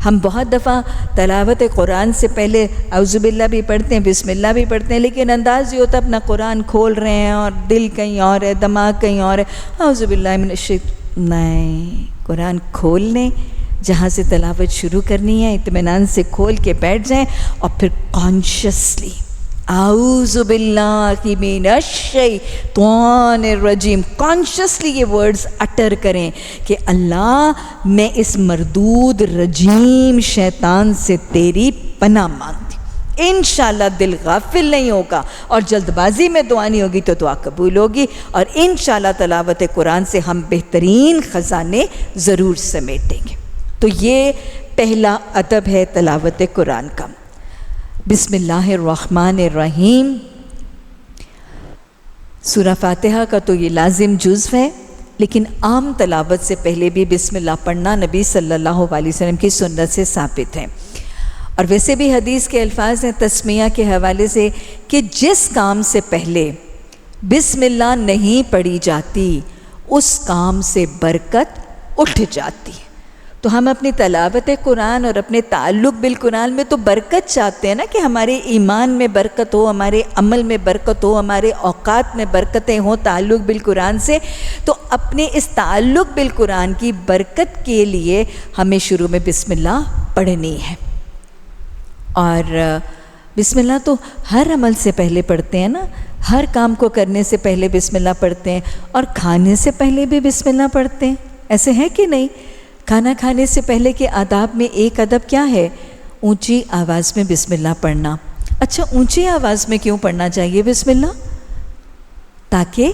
ہم بہت دفعہ تلاوت قرآن سے پہلے اعوذ باللہ بھی پڑھتے ہیں، بسم اللہ بھی پڑھتے ہیں، لیکن انداز یہ ہوتا ہے اپنا قرآن کھول رہے ہیں اور دل کہیں اور ہے، دماغ کہیں اور ہے، اعوذ باللہ من الشیطان، نہیں، قرآن کھول لیں، جہاں سے تلاوت شروع کرنی ہے اطمینان سے کھول کے بیٹھ جائیں، اور پھر کانشیسلی اعوذ باللہ من الشیطان الرجیم، کانشیسلی یہ ورڈز اٹر کریں کہ اللہ میں اس مردود رجیم شیطان سے تیری پناہ مانگتی۔ انشاءاللہ دل غافل نہیں ہوگا اور جلد بازی میں دعا نہیں ہوگی تو دعا قبول ہوگی، اور انشاءاللہ تلاوت قرآن سے ہم بہترین خزانے ضرور سمیٹیں گے۔ تو یہ پہلا ادب ہے تلاوت قرآن کا۔ بسم اللہ الرحمن الرحیم، سورہ فاتحہ کا تو یہ لازم جزو ہے، لیکن عام تلاوت سے پہلے بھی بسم اللہ پڑھنا نبی صلی اللہ علیہ وسلم کی سنت سے ثابت ہے، اور ویسے بھی حدیث کے الفاظ ہیں تسمیہ کے حوالے سے کہ جس کام سے پہلے بسم اللہ نہیں پڑھی جاتی اس کام سے برکت اٹھ جاتی ہے۔ تو ہم اپنی تلاوت قرآن اور اپنے تعلق بالقرآن میں تو برکت چاہتے ہیں نا، کہ ہمارے ایمان میں برکت ہو، ہمارے عمل میں برکت ہو، ہمارے اوقات میں برکتیں ہوں تعلق بالقرآن سے، تو اپنے اس تعلق بالقرآن کی برکت کے لیے ہمیں شروع میں بسم اللہ پڑھنی ہے۔ اور بسم اللہ تو ہر عمل سے پہلے پڑھتے ہیں نا، ہر کام کو کرنے سے پہلے بسم اللہ پڑھتے ہیں، اور کھانے سے پہلے بھی بسم اللہ پڑھتے ہیں، ایسے ہے کہ نہیں؟ کھانا کھانے سے پہلے کے آداب میں ایک ادب کیا ہے؟ اونچی آواز میں بسم اللہ پڑھنا۔ اچھا، اونچی آواز میں کیوں پڑھنا چاہیے بسم اللہ؟ تاکہ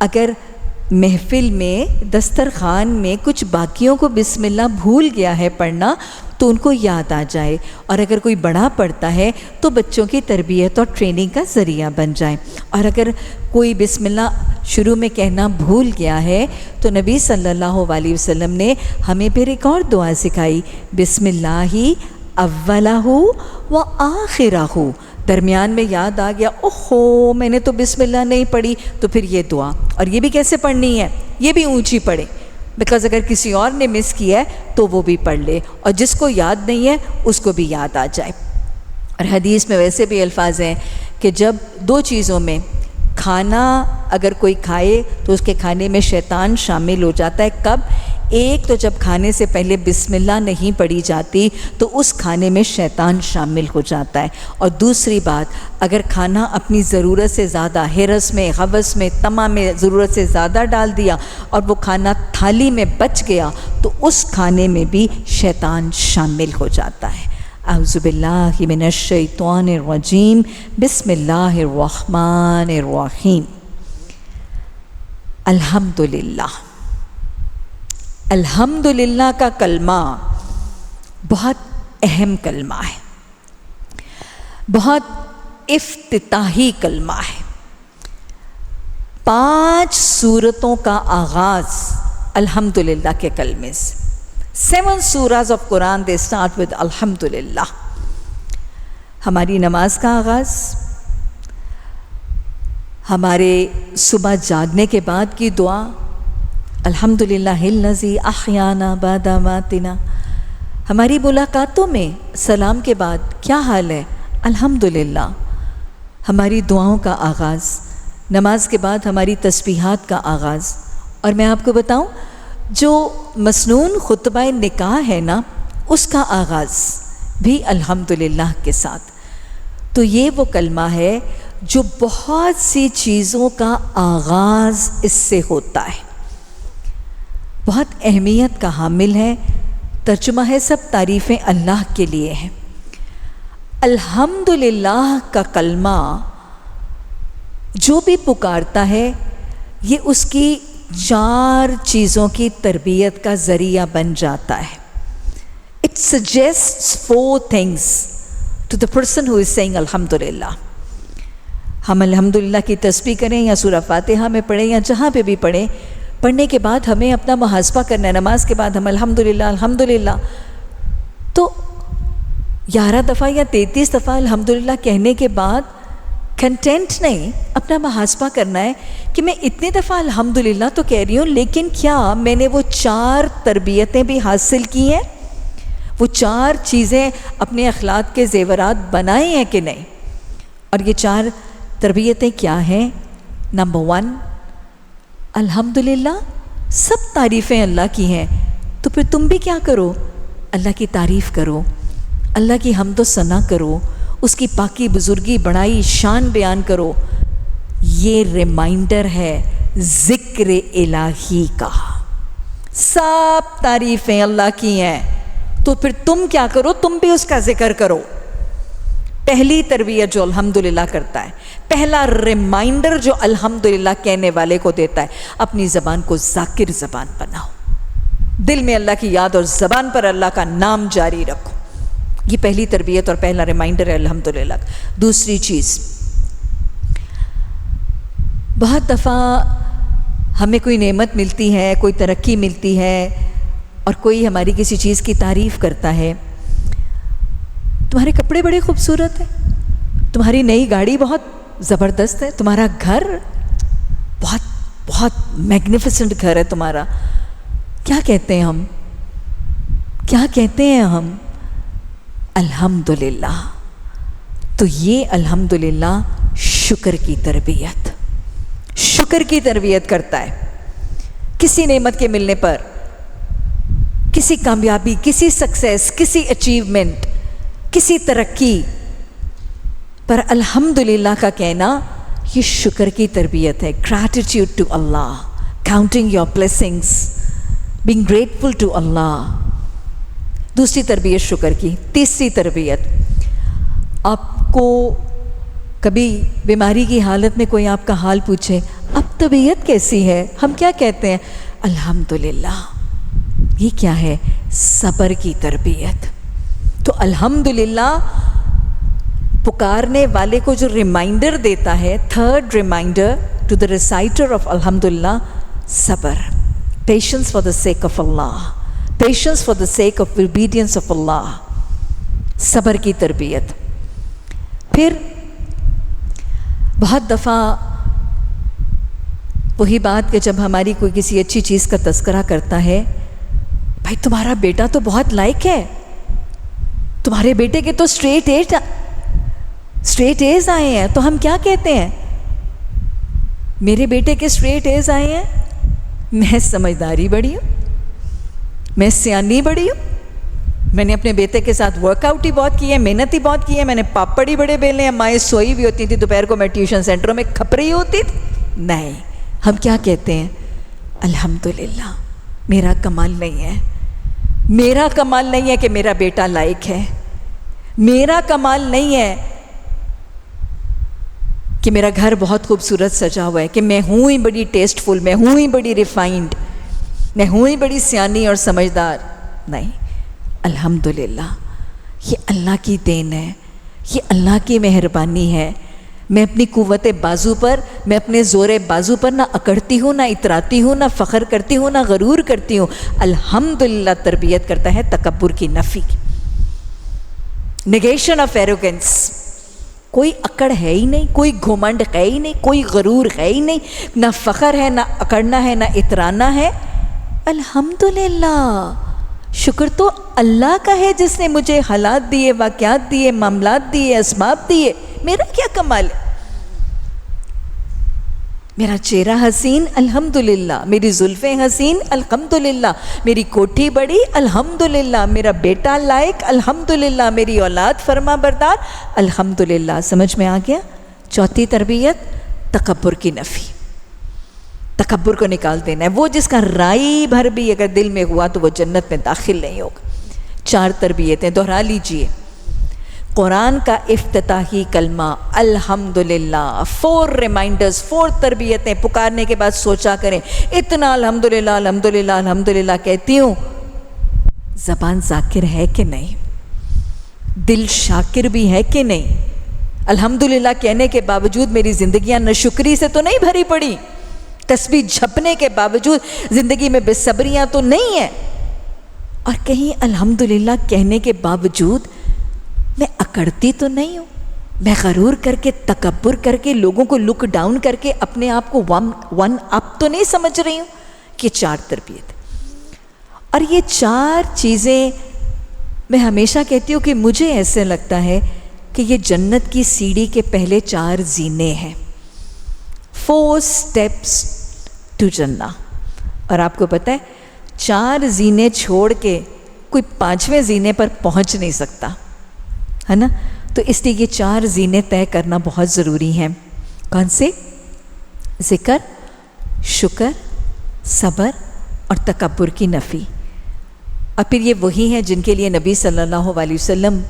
اگر محفل میں دسترخوان میں کچھ باقیوں کو بسم اللہ بھول گیا ہے پڑھنا تو ان کو یاد آ جائے، اور اگر کوئی بڑا پڑھتا ہے تو بچوں کی تربیت اور ٹریننگ کا ذریعہ بن جائے، اور اگر کوئی بسم اللہ شروع میں کہنا بھول گیا ہے تو نبی صلی اللہ علیہ وسلم نے ہمیں پھر ایک اور دعا سکھائی، بسم اللہ اولہ و آخرہ، درمیان میں یاد آ گیا اوہو میں نے تو بسم اللہ نہیں پڑھی، تو پھر یہ دعا، اور یہ بھی کیسے پڑھنی ہے؟ یہ بھی اونچی پڑھیں، بیکاز اگر کسی اور نے مس کیا ہے تو وہ بھی پڑھ لے، اور جس کو یاد نہیں ہے اس کو بھی یاد آ جائے۔ اور حدیث میں ویسے بھی الفاظ ہیں کہ جب دو چیزوں میں کھانا اگر کوئی کھائے تو اس کے کھانے میں شیطان شامل ہو جاتا ہے. کب؟ ایک تو جب کھانے سے پہلے بسم اللہ نہیں پڑھی جاتی تو اس کھانے میں شیطان شامل ہو جاتا ہے. اور دوسری بات، اگر کھانا اپنی ضرورت سے زیادہ ہرس میں، ہوس میں، طمع میں ضرورت سے زیادہ ڈال دیا اور وہ کھانا تھالی میں بچ گیا تو اس کھانے میں بھی شیطان شامل ہو جاتا ہے. اعوذ باللہ من الشیطان الرجیم. بسم اللہ الرحمن الرحیم. الحمدللہ. الحمدللہ کا کلمہ بہت اہم کلمہ ہے، بہت افتتاحی کلمہ ہے. 5 سورتوں کا آغاز الحمدللہ کے کلمے سے. 7 surahs of Quran they start with الحمدللہ. ہماری نماز کا آغاز، ہمارے صبح جاگنے کے بعد کی دعا الحمدللہ الذی احیانا بعد ماتنا. ہماری ملاقاتوں میں سلام کے بعد کیا حال ہے؟ الحمدللہ. ہماری دعاؤں کا آغاز، نماز کے بعد ہماری تسبیحات کا آغاز. اور میں آپ کو بتاؤں، جو مسنون خطبہ نکاح ہے نا، اس کا آغاز بھی الحمدللہ کے ساتھ. تو یہ وہ کلمہ ہے جو بہت سی چیزوں کا آغاز اس سے ہوتا ہے، بہت اہمیت کا حامل ہے. ترجمہ ہے سب تعریفیں اللہ کے لیے ہیں. الحمدللہ کا کلمہ جو بھی پکارتا ہے یہ اس کی 4 چیزوں کی تربیت کا ذریعہ بن جاتا ہے. It suggests 4 things to the person who is saying الحمدللہ. ہم الحمدللہ کی تسبیح کریں یا سورہ فاتحہ میں پڑھیں یا جہاں پہ بھی پڑھیں، پڑھنے کے بعد ہمیں اپنا محاسبہ کرنا ہے. نماز کے بعد ہم الحمدللہ الحمدللہ تو 11 دفعہ یا 33 دفعہ الحمدللہ کہنے کے بعد کنٹینٹ نہیں، اپنا محاسبہ کرنا ہے کہ میں اتنی دفعہ الحمدللہ تو کہہ رہی ہوں، لیکن کیا میں نے وہ 4 تربیتیں بھی حاصل کی ہیں؟ وہ 4 چیزیں اپنے اخلاق کے زیورات بنائے ہیں کہ نہیں؟ اور یہ 4 تربیتیں کیا ہیں؟ نمبر 1، الحمدللہ سب تعریفیں اللہ کی ہیں، تو پھر تم بھی کیا کرو؟ اللہ کی تعریف کرو، اللہ کی حمد و ثنا کرو، اس کی پاکی بزرگی بڑائی شان بیان کرو. یہ ریمائنڈر ہے ذکر الہی کا. سب تعریفیں اللہ کی ہیں تو پھر تم کیا کرو؟ تم بھی اس کا ذکر کرو. پہلی تربیت جو الحمدللہ کرتا ہے، پہلا ریمائنڈر جو الحمدللہ کہنے والے کو دیتا ہے، اپنی زبان کو ذاکر زبان بناؤ. دل میں اللہ کی یاد اور زبان پر اللہ کا نام جاری رکھو. یہ پہلی تربیت اور پہلا ریمائنڈر ہے الحمدللہ. دوسری چیز، بہت دفعہ ہمیں کوئی نعمت ملتی ہے، کوئی ترقی ملتی ہے اور کوئی ہماری کسی چیز کی تعریف کرتا ہے. تمہارے کپڑے بڑے خوبصورت ہیں، تمہاری نئی گاڑی بہت زبردست ہے، تمہارا گھر بہت بہت میگنیفیسنٹ گھر ہے تمہارا. کیا کہتے ہیں ہم؟ کیا کہتے ہیں ہم؟ الحمدللہ. تو یہ الحمدللہ شکر کی تربیت، شکر کی تربیت کرتا ہے. کسی نعمت کے ملنے پر، کسی کامیابی، کسی سکسیس، کسی اچیومنٹ، کسی ترقی پر الحمدللہ کا کہنا یہ شکر کی تربیت ہے. Gratitude to Allah, counting your blessings, being grateful to Allah. دوسری تربیت شکر کی. تیسری تربیت، آپ کو کبھی بیماری کی حالت میں کوئی آپ کا حال پوچھے، اب طبیعت کیسی ہے؟ ہم کیا کہتے ہیں؟ الحمدللہ. یہ کیا ہے؟ صبر کی تربیت. تو الحمدللہ پکارنے والے کو جو ریمائنڈر دیتا ہے، third reminder to the reciter of الحمدللہ، صبر، patience for the sake of Allah, patience for the sake of obedience of Allah. صبر کی تربیت. پھر بہت دفعہ وہی بات کہ جب ہماری کوئی کسی اچھی چیز کا تذکرہ کرتا ہے، بھائی تمہارا بیٹا تو بہت لائق ہے، تمہارے بیٹے کے تو اسٹریٹ ایز آئے ہیں، تو ہم کیا کہتے ہیں؟ میرے بیٹے کے اسٹریٹ ایز آئے ہیں، میں سمجھداری بڑی ہوں، میں سیانی بڑی ہوں، میں نے اپنے بیٹے کے ساتھ ورک آؤٹ ہی بہت کی ہے، محنت ہی بہت کی ہے، میں نے پاپڑ ہی بڑے بیلے ہیں، مائیں سوئی بھی ہوتی تھی، دوپہر کو میں ٹیوشن سینٹروں میں کھپ رہی ہوتی تھی. نہیں، ہم کیا کہتے ہیں؟ الحمدللہ میرا کمال نہیں ہے، میرا کمال نہیں ہے کہ میرا بیٹا لائق ہے، میرا کمال نہیں ہے کہ میرا گھر بہت خوبصورت سجا ہوا ہے، کہ میں ہوں ہی بڑی ٹیسٹ فل، میں ہوں ہی بڑی ریفائنڈ، میں ہوں ہی بڑی سیانی اور سمجھدار. نہیں، الحمدللہ یہ اللہ کی دین ہے، یہ اللہ کی مہربانی ہے. میں اپنی قوت بازو پر، میں اپنے زور بازو پر نہ اکڑتی ہوں، نہ اتراتی ہوں، نہ فخر کرتی ہوں، نہ غرور کرتی ہوں. الحمدللہ تربیت کرتا ہے تکبر کی نفی کی، نیگیشن آف ایروگنس. کوئی اکڑ ہے ہی نہیں، کوئی گھمنڈ ہے ہی نہیں، کوئی غرور ہے ہی نہیں، نہ فخر ہے، نہ اکڑنا ہے، نہ اترانا ہے. الحمدللہ شکر تو اللہ کا ہے جس نے مجھے حالات دیے، واقعات دیے، معاملات دیے، اسباب دیے. میرا کیا کمال ہے؟ میرا چہرہ حسین الحمدللہ، میری زلفیں حسین الحمدللہ، میری کوٹھی بڑی الحمدللہ، میرا بیٹا لائق الحمدللہ، میری اولاد فرما بردار الحمدللہ. سمجھ میں آ گیا؟ چوتھی تربیت تکبر کی نفی، تکبر کو نکال دینا ہے. وہ جس کا رائی بھر بھی اگر دل میں ہوا تو وہ جنت میں داخل نہیں ہوگا. 4 تربیتیں دہرا لیجئے. قرآن کا افتتاحی کلمہ الحمدللہ. 4 ریمائنڈرز، 4 تربیتیں. پکارنے کے بعد سوچا کریں اتنا الحمدللہ الحمدللہ الحمدللہ کہتی ہوں، زبان ذاکر ہے کہ نہیں، دل شاکر بھی ہے کہ نہیں. الحمدللہ کہنے کے باوجود میری زندگیاں ناشکری سے تو نہیں بھری پڑی، تسبیح جھپنے کے باوجود زندگی میں بے صبریاں تو نہیں ہیں، اور کہیں الحمدللہ کہنے کے باوجود میں اکڑتی تو نہیں ہوں، میں غرور کر کے، تکبر کر کے، لوگوں کو لک ڈاؤن کر کے اپنے آپ کو ون اپ تو نہیں سمجھ رہی ہوں. کہ 4 تربیت. اور یہ 4 چیزیں میں ہمیشہ کہتی ہوں کہ مجھے ایسے لگتا ہے کہ یہ جنت کی سیڑھی کے پہلے 4 زینے ہیں. 4 steps to جنہ. اور آپ کو پتہ ہے 4 زینے چھوڑ کے کوئی 5ویں زینے پر پہنچ نہیں سکتا ہے نا. تو اس لیے یہ 4 زینے طے کرنا بہت ضروری ہیں. کون سے؟ ذکر، شکر، صبر اور تکبر کی نفی. اور پھر یہ وہی ہیں جن کے لیے نبی صلی اللہ علیہ وسلم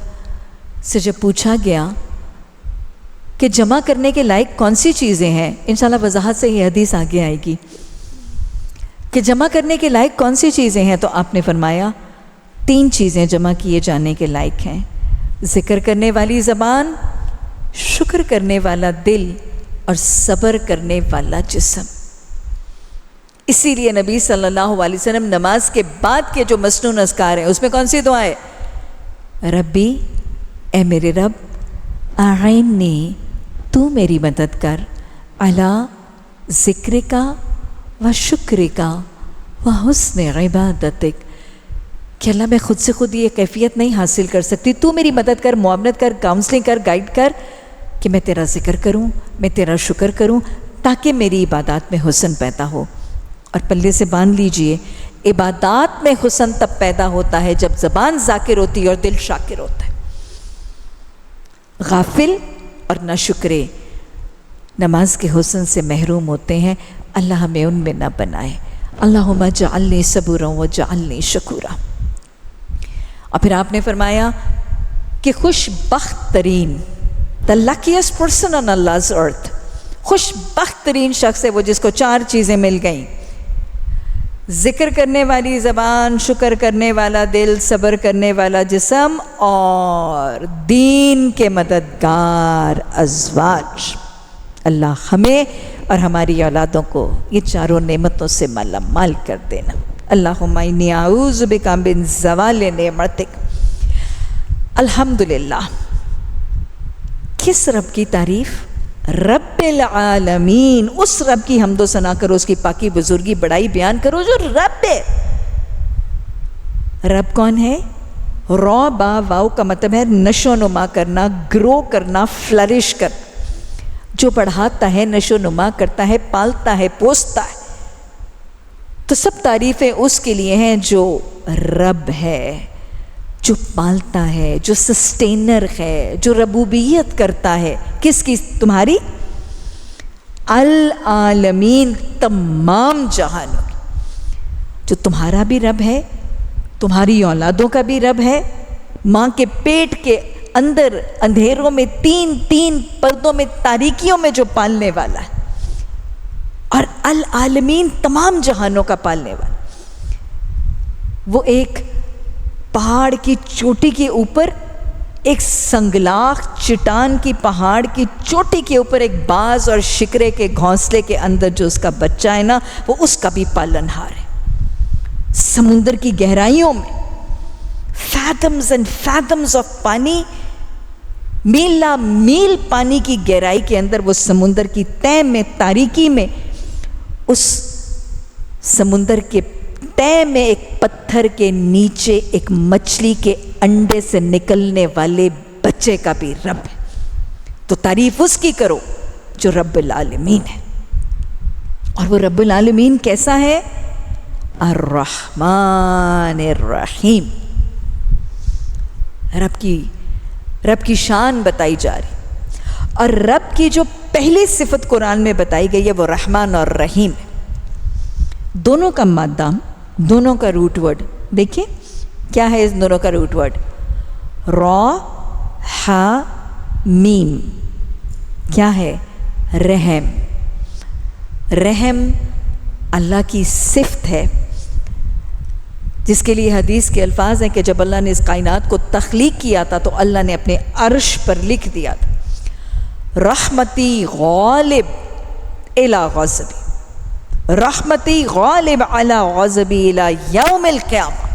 سے جب پوچھا گیا کہ جمع کرنے کے لائق کون سی چیزیں ہیں، انشاءاللہ وضاحت سے یہ حدیث آگے آئے گی کہ جمع کرنے کے لائق کون سی چیزیں ہیں، تو آپ نے فرمایا 3 چیزیں جمع کیے جانے کے لائق ہیں: ذکر کرنے والی زبان، شکر کرنے والا دل اور صبر کرنے والا جسم. اسی لیے نبی صلی اللہ علیہ وسلم نماز کے بعد کے جو مسنون اذکار ہیں اس میں کون سی دعا ہے؟ ربی، اے میرے رب، اعینی، تو میری مدد کر، علی ذکرکا و شکرکا و حسن عبادتک. کہ اللہ میں خود سے خود یہ کیفیت نہیں حاصل کر سکتی، تو میری مدد کر، معاونت کر، کاؤنسلنگ کر، گائیڈ کر کہ میں تیرا ذکر کروں، میں تیرا شکر کروں، تاکہ میری عبادات میں حسن پیدا ہو. اور پلے سے باندھ لیجئے، عبادات میں حسن تب پیدا ہوتا ہے جب زبان ذاکر ہوتی ہے اور دل شاکر ہوتا ہے. غافل اور ناشکرے نماز کے حسن سے محروم ہوتے ہیں. اللہ ہمیں ان میں نہ بنائے. اللہم اجعلنی صبورا وجعلنی شکورا. اور پھر آپ نے فرمایا کہ خوش بخت ترین، the luckiest person on Allah's earth، خوش بخت ترین شخص ہے وہ جس کو 4 چیزیں مل گئیں: ذکر کرنے والی زبان، شکر کرنے والا دل، صبر کرنے والا جسم اور دین کے مددگار ازواج. اللہ ہمیں اور ہماری اولادوں کو یہ 4 نعمتوں سے مالا مال کر دینا. اللہم انی اعوذ بک من زوال نعمتک. الحمدللہ. کس رب کی تعریف؟ رب العالمین. اس رب کی حمد و ثنا کرو، اس کی پاکی بزرگی بڑائی بیان کرو جو رب ہے. رب کون ہے؟ رو با واو کا مطلب ہے نشو نما کرنا، گرو کرنا، فلرش کرنا. جو بڑھاتا ہے، نشو نما کرتا ہے، پالتا ہے، پوستا ہے. تو سب تعریفیں اس کے لیے ہیں جو رب ہے، جو پالتا ہے، جو سسٹینر ہے، جو ربوبیت کرتا ہے. کس کی؟ تمہاری. العالمین، تمام جہانوں کی. جو تمہارا بھی رب ہے، تمہاری اولادوں کا بھی رب ہے، ماں کے پیٹ کے اندر اندھیروں میں تین پردوں میں تاریکیوں میں جو پالنے والا ہے، اور العالمین، تمام جہانوں کا پالنے والا. وہ ایک پہاڑ کی چوٹی کے اوپر، ایک سنگلاخ چٹان کی پہاڑ کی چوٹی کے اوپر ایک باز اور شکرے کے گھونسلے کے اندر جو اس کا بچہ ہے نا، وہ اس کا بھی پالنہار ہے. سمندر کی گہرائیوں میں فیتھمز اینڈ فیتھمز آف پانی، میلا میل پانی کی گہرائی کے اندر، وہ سمندر کی تہ میں، تاریکی میں، اس سمندر کے تہ میں ایک پتھر کے نیچے ایک مچھلی کے انڈے سے نکلنے والے بچے کا بھی رب ہے. تو تعریف اس کی کرو جو رب العالمین ہے. اور وہ رب العالمین کیسا ہے؟ الرحمن الرحیم. رب کی شان بتائی جا رہی، اور رب کی جو پہلی صفت قرآن میں بتائی گئی ہے وہ رحمان اور رحیم ہے. دونوں کا مادہ، دونوں کا روٹ ورڈ دیکھیں کیا ہے. اس دونوں کا روٹ ورڈ را ہا میم. کیا ہے؟ رحم. رحم اللہ کی صفت ہے، جس کے لیے حدیث کے الفاظ ہیں کہ جب اللہ نے اس کائنات کو تخلیق کیا تھا تو اللہ نے اپنے عرش پر لکھ دیا تھا رحمتی غالب الی غضبی، رحمتی غالب علی غضبی الی یوم القیامہ.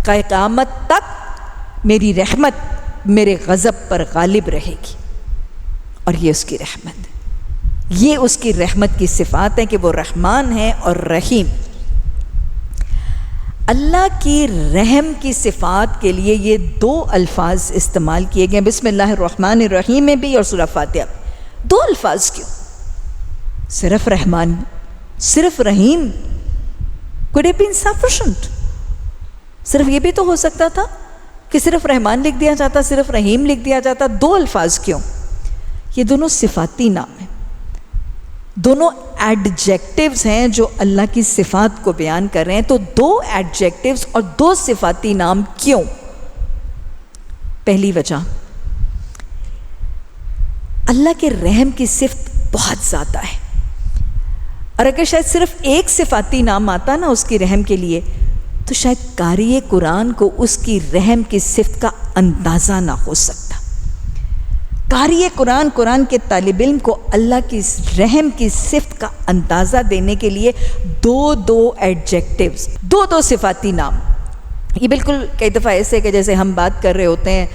قیامت تک میری رحمت میرے غضب پر غالب رہے گی. اور یہ اس کی رحمت ہے، یہ اس کی رحمت کی صفات ہیں کہ وہ رحمان ہے اور رحیم. اللہ کی رحم کی صفات کے لیے یہ دو الفاظ استعمال کیے گئے، بسم اللہ الرحمن الرحیم میں بھی اور سورہ فاتحہ میں. دو الفاظ کیوں؟ صرف رحمان، صرف رحیم could have been sufficient. صرف یہ بھی تو ہو سکتا تھا کہ صرف رحمان لکھ دیا جاتا، صرف رحیم لکھ دیا جاتا. دو الفاظ کیوں؟ یہ دونوں صفاتی نام ہیں، دونوں ایڈجیکٹیوز ہیں جو اللہ کی صفات کو بیان کر رہے ہیں. تو دو ایڈجیکٹیوز اور دو صفاتی نام کیوں؟ پہلی وجہ، اللہ کے رحم کی صفت بہت زیادہ ہے، اور اگر شاید صرف ایک صفاتی نام آتا نا اس کی رحم کے لیے تو شاید قاری قرآن کو اس کی رحم کی صفت کا اندازہ نہ ہو سکتا. قاری قرآن، قرآن کے طالب علم کو اللہ کی رحم کی صفت کا اندازہ دینے کے لیے دو ایڈجیکٹیوز، دو صفاتی نام. یہ بالکل کئی دفعہ ایسے کہ جیسے ہم بات کر رہے ہوتے ہیں،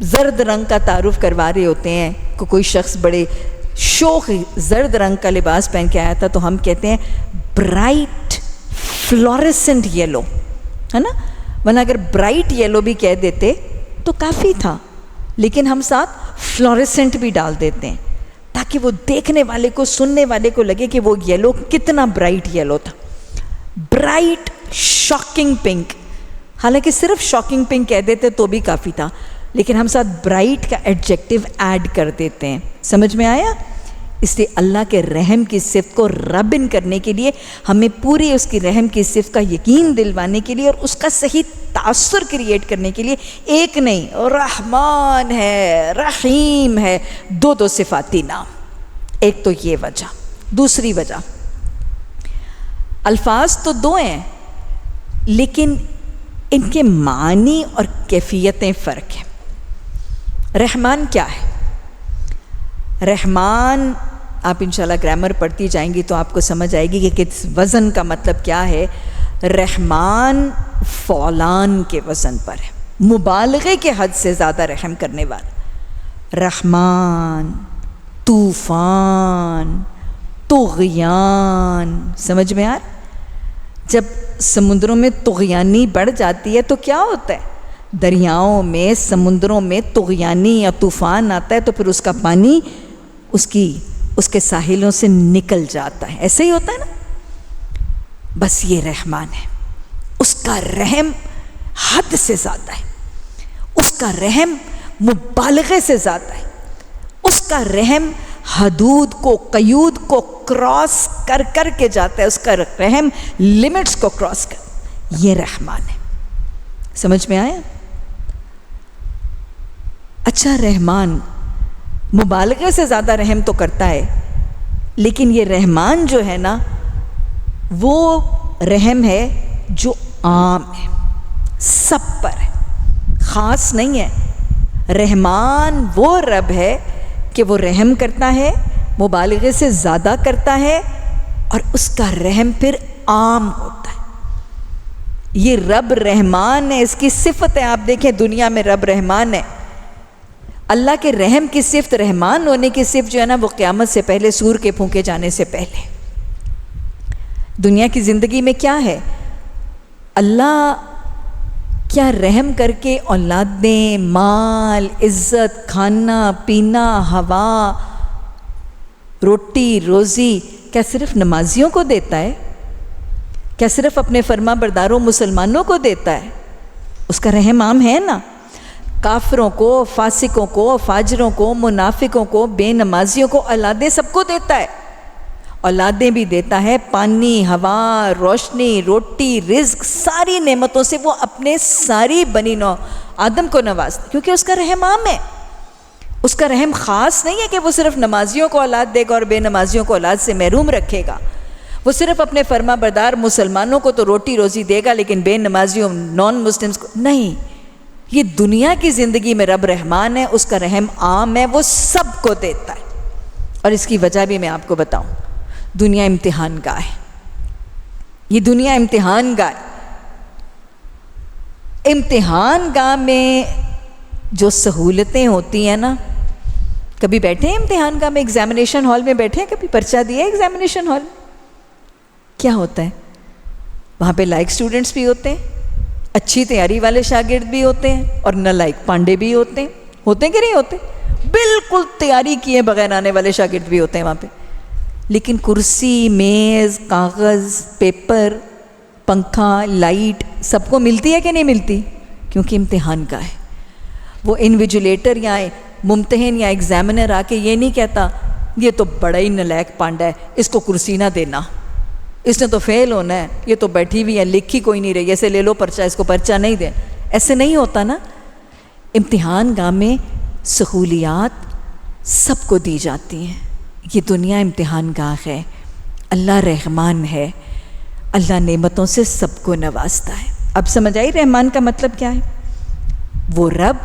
زرد رنگ کا تعارف کروا رہے ہوتے ہیں، کوئی شخص بڑے شوق زرد رنگ کا لباس پہن کے آیا تھا تو ہم کہتے ہیں برائٹ فلوریسنٹ یلو، ہے نا. ورنہ اگر برائٹ یلو بھی کہہ دیتے تو کافی تھا، لیکن ہم ساتھ فلوریسنٹ بھی ڈال دیتے ہیں تاکہ وہ دیکھنے والے کو، سننے والے کو لگے کہ وہ یلو کتنا برائٹ یلو تھا. برائٹ شاکنگ پنک، حالانکہ صرف شاکنگ پنک کہہ دیتے تو بھی کافی تھا، لیکن ہم ساتھ برائٹ کا ایڈجیکٹیو ایڈ کر دیتے ہیں. سمجھ میں آیا؟ اس لیے اللہ کے رحم کی صفت کو ربن کرنے کے لیے، ہمیں پوری اس کی رحم کی صفت کا یقین دلوانے کے لیے اور اس کا صحیح تاثر کریٹ کرنے کے لیے ایک نہیں، رحمان ہے، رحیم ہے، دو صفاتی نام. ایک تو یہ وجہ. دوسری وجہ، الفاظ تو دو ہیں لیکن ان کے معنی اور کیفیتیں فرق ہیں. رحمان کیا ہے؟ رحمان آپ انشاءاللہ گرامر پڑھتی جائیں گی تو آپ کو سمجھ آئے گی کہ کس وزن کا مطلب کیا ہے. رحمان فعلان کے وزن پر ہے، مبالغے کے حد سے زیادہ رحم کرنے والا. رحمان، طوفان، طغیان. سمجھ میں آ رہا؟ جب سمندروں میں طغیانی بڑھ جاتی ہے تو کیا ہوتا ہے؟ دریاؤں میں، سمندروں میں طغیانی یا طوفان آتا ہے تو پھر اس کا پانی اس کے ساحلوں سے نکل جاتا ہے، ایسے ہی ہوتا ہے نا. بس یہ رحمان ہے، اس کا رحم حد سے زیادہ ہے، اس کا رحم مبالغے سے زیادہ ہے، اس کا رحم حدود کو، قیود کو کراس کر کے جاتا ہے، اس کا رحم لمٹس کو کراس کر. یہ رحمان ہے. سمجھ میں آیا؟ اچھا، رحمان مبالغے سے زیادہ رحم تو کرتا ہے، لیکن یہ رحمان جو ہے نا وہ رحم ہے جو عام ہے، سب پر ہے، خاص نہیں ہے. رحمان وہ رب ہے کہ وہ رحم کرتا ہے، مبالغے سے زیادہ کرتا ہے، اور اس کا رحم پھر عام ہوتا ہے. یہ رب رحمان ہے، اس کی صفت ہے. آپ دیکھیں دنیا میں رب رحمان ہے. اللہ کے رحم کی صفت، رحمان ہونے کی صفت جو ہے نا وہ قیامت سے پہلے، سور کے پھونکے جانے سے پہلے. دنیا کی زندگی میں کیا ہے؟ اللہ کیا رحم کر کے اولادیں، مال، عزت، کھانا پینا، ہوا، روٹی روزی کیا صرف نمازیوں کو دیتا ہے؟ کیا صرف اپنے فرما برداروں مسلمانوں کو دیتا ہے؟ اس کا رحم عام ہے نا. کافروں کو، فاسقوں کو، فاجروں کو، منافقوں کو، بے نمازیوں کو اولادیں سب کو دیتا ہے. اولادیں بھی دیتا ہے، پانی، ہوا، روشنی، روٹی، رزق، ساری نعمتوں سے وہ اپنے ساری بنی نوع آدم کو نوازتا ہے، کیونکہ اس کا رحم عام ہے. اس کا رحم خاص نہیں ہے کہ وہ صرف نمازیوں کو اولاد دے گا اور بے نمازیوں کو اولاد سے محروم رکھے گا. وہ صرف اپنے فرما بردار مسلمانوں کو تو روٹی روزی دے گا، لیکن بے نمازیوں، نان مسلمز کو نہیں. یہ دنیا کی زندگی میں رب رحمان ہے، اس کا رحم عام ہے، وہ سب کو دیتا ہے. اور اس کی وجہ بھی میں آپ کو بتاؤں. دنیا امتحان گاہ ہے. یہ دنیا امتحان گاہ ہے. امتحان گاہ میں جو سہولتیں ہوتی ہیں نا، کبھی بیٹھے ہیں امتحان گاہ میں، ایگزامینیشن ہال میں بیٹھے ہیں، کبھی پرچہ دیا ہے ایگزامینیشن ہال میں؟ کیا ہوتا ہے وہاں پہ؟ لائق اسٹوڈنٹس بھی ہوتے ہیں، اچھی تیاری والے شاگرد بھی ہوتے ہیں، اور نالائق پانڈے بھی ہوتے ہیں کہ نہیں ہوتے؟ بالکل تیاری کیے بغیر آنے والے شاگرد بھی ہوتے ہیں وہاں پہ. لیکن کرسی، میز، کاغذ، پیپر، پنکھا، لائٹ سب کو ملتی ہے کہ نہیں ملتی؟ کیونکہ امتحان کا ہے. وہ انویجولیٹر یا ممتحن یا ایگزامنر آ کے یہ نہیں کہتا یہ تو بڑا ہی نالائق پانڈا ہے، اس کو کرسی نہ دینا، اس نے تو فیل ہونا ہے، یہ تو بیٹھی ہوئی ہے، لکھی کوئی نہیں رہی، ایسے لے لو پرچہ، اس کو پرچہ نہیں دیں. ایسے نہیں ہوتا نا. امتحان گاہ میں سہولیات سب کو دی جاتی ہیں. یہ دنیا امتحان گاہ ہے. اللہ رحمان ہے، اللہ نعمتوں سے سب کو نوازتا ہے. اب سمجھ آئی رحمان کا مطلب کیا ہے؟ وہ رب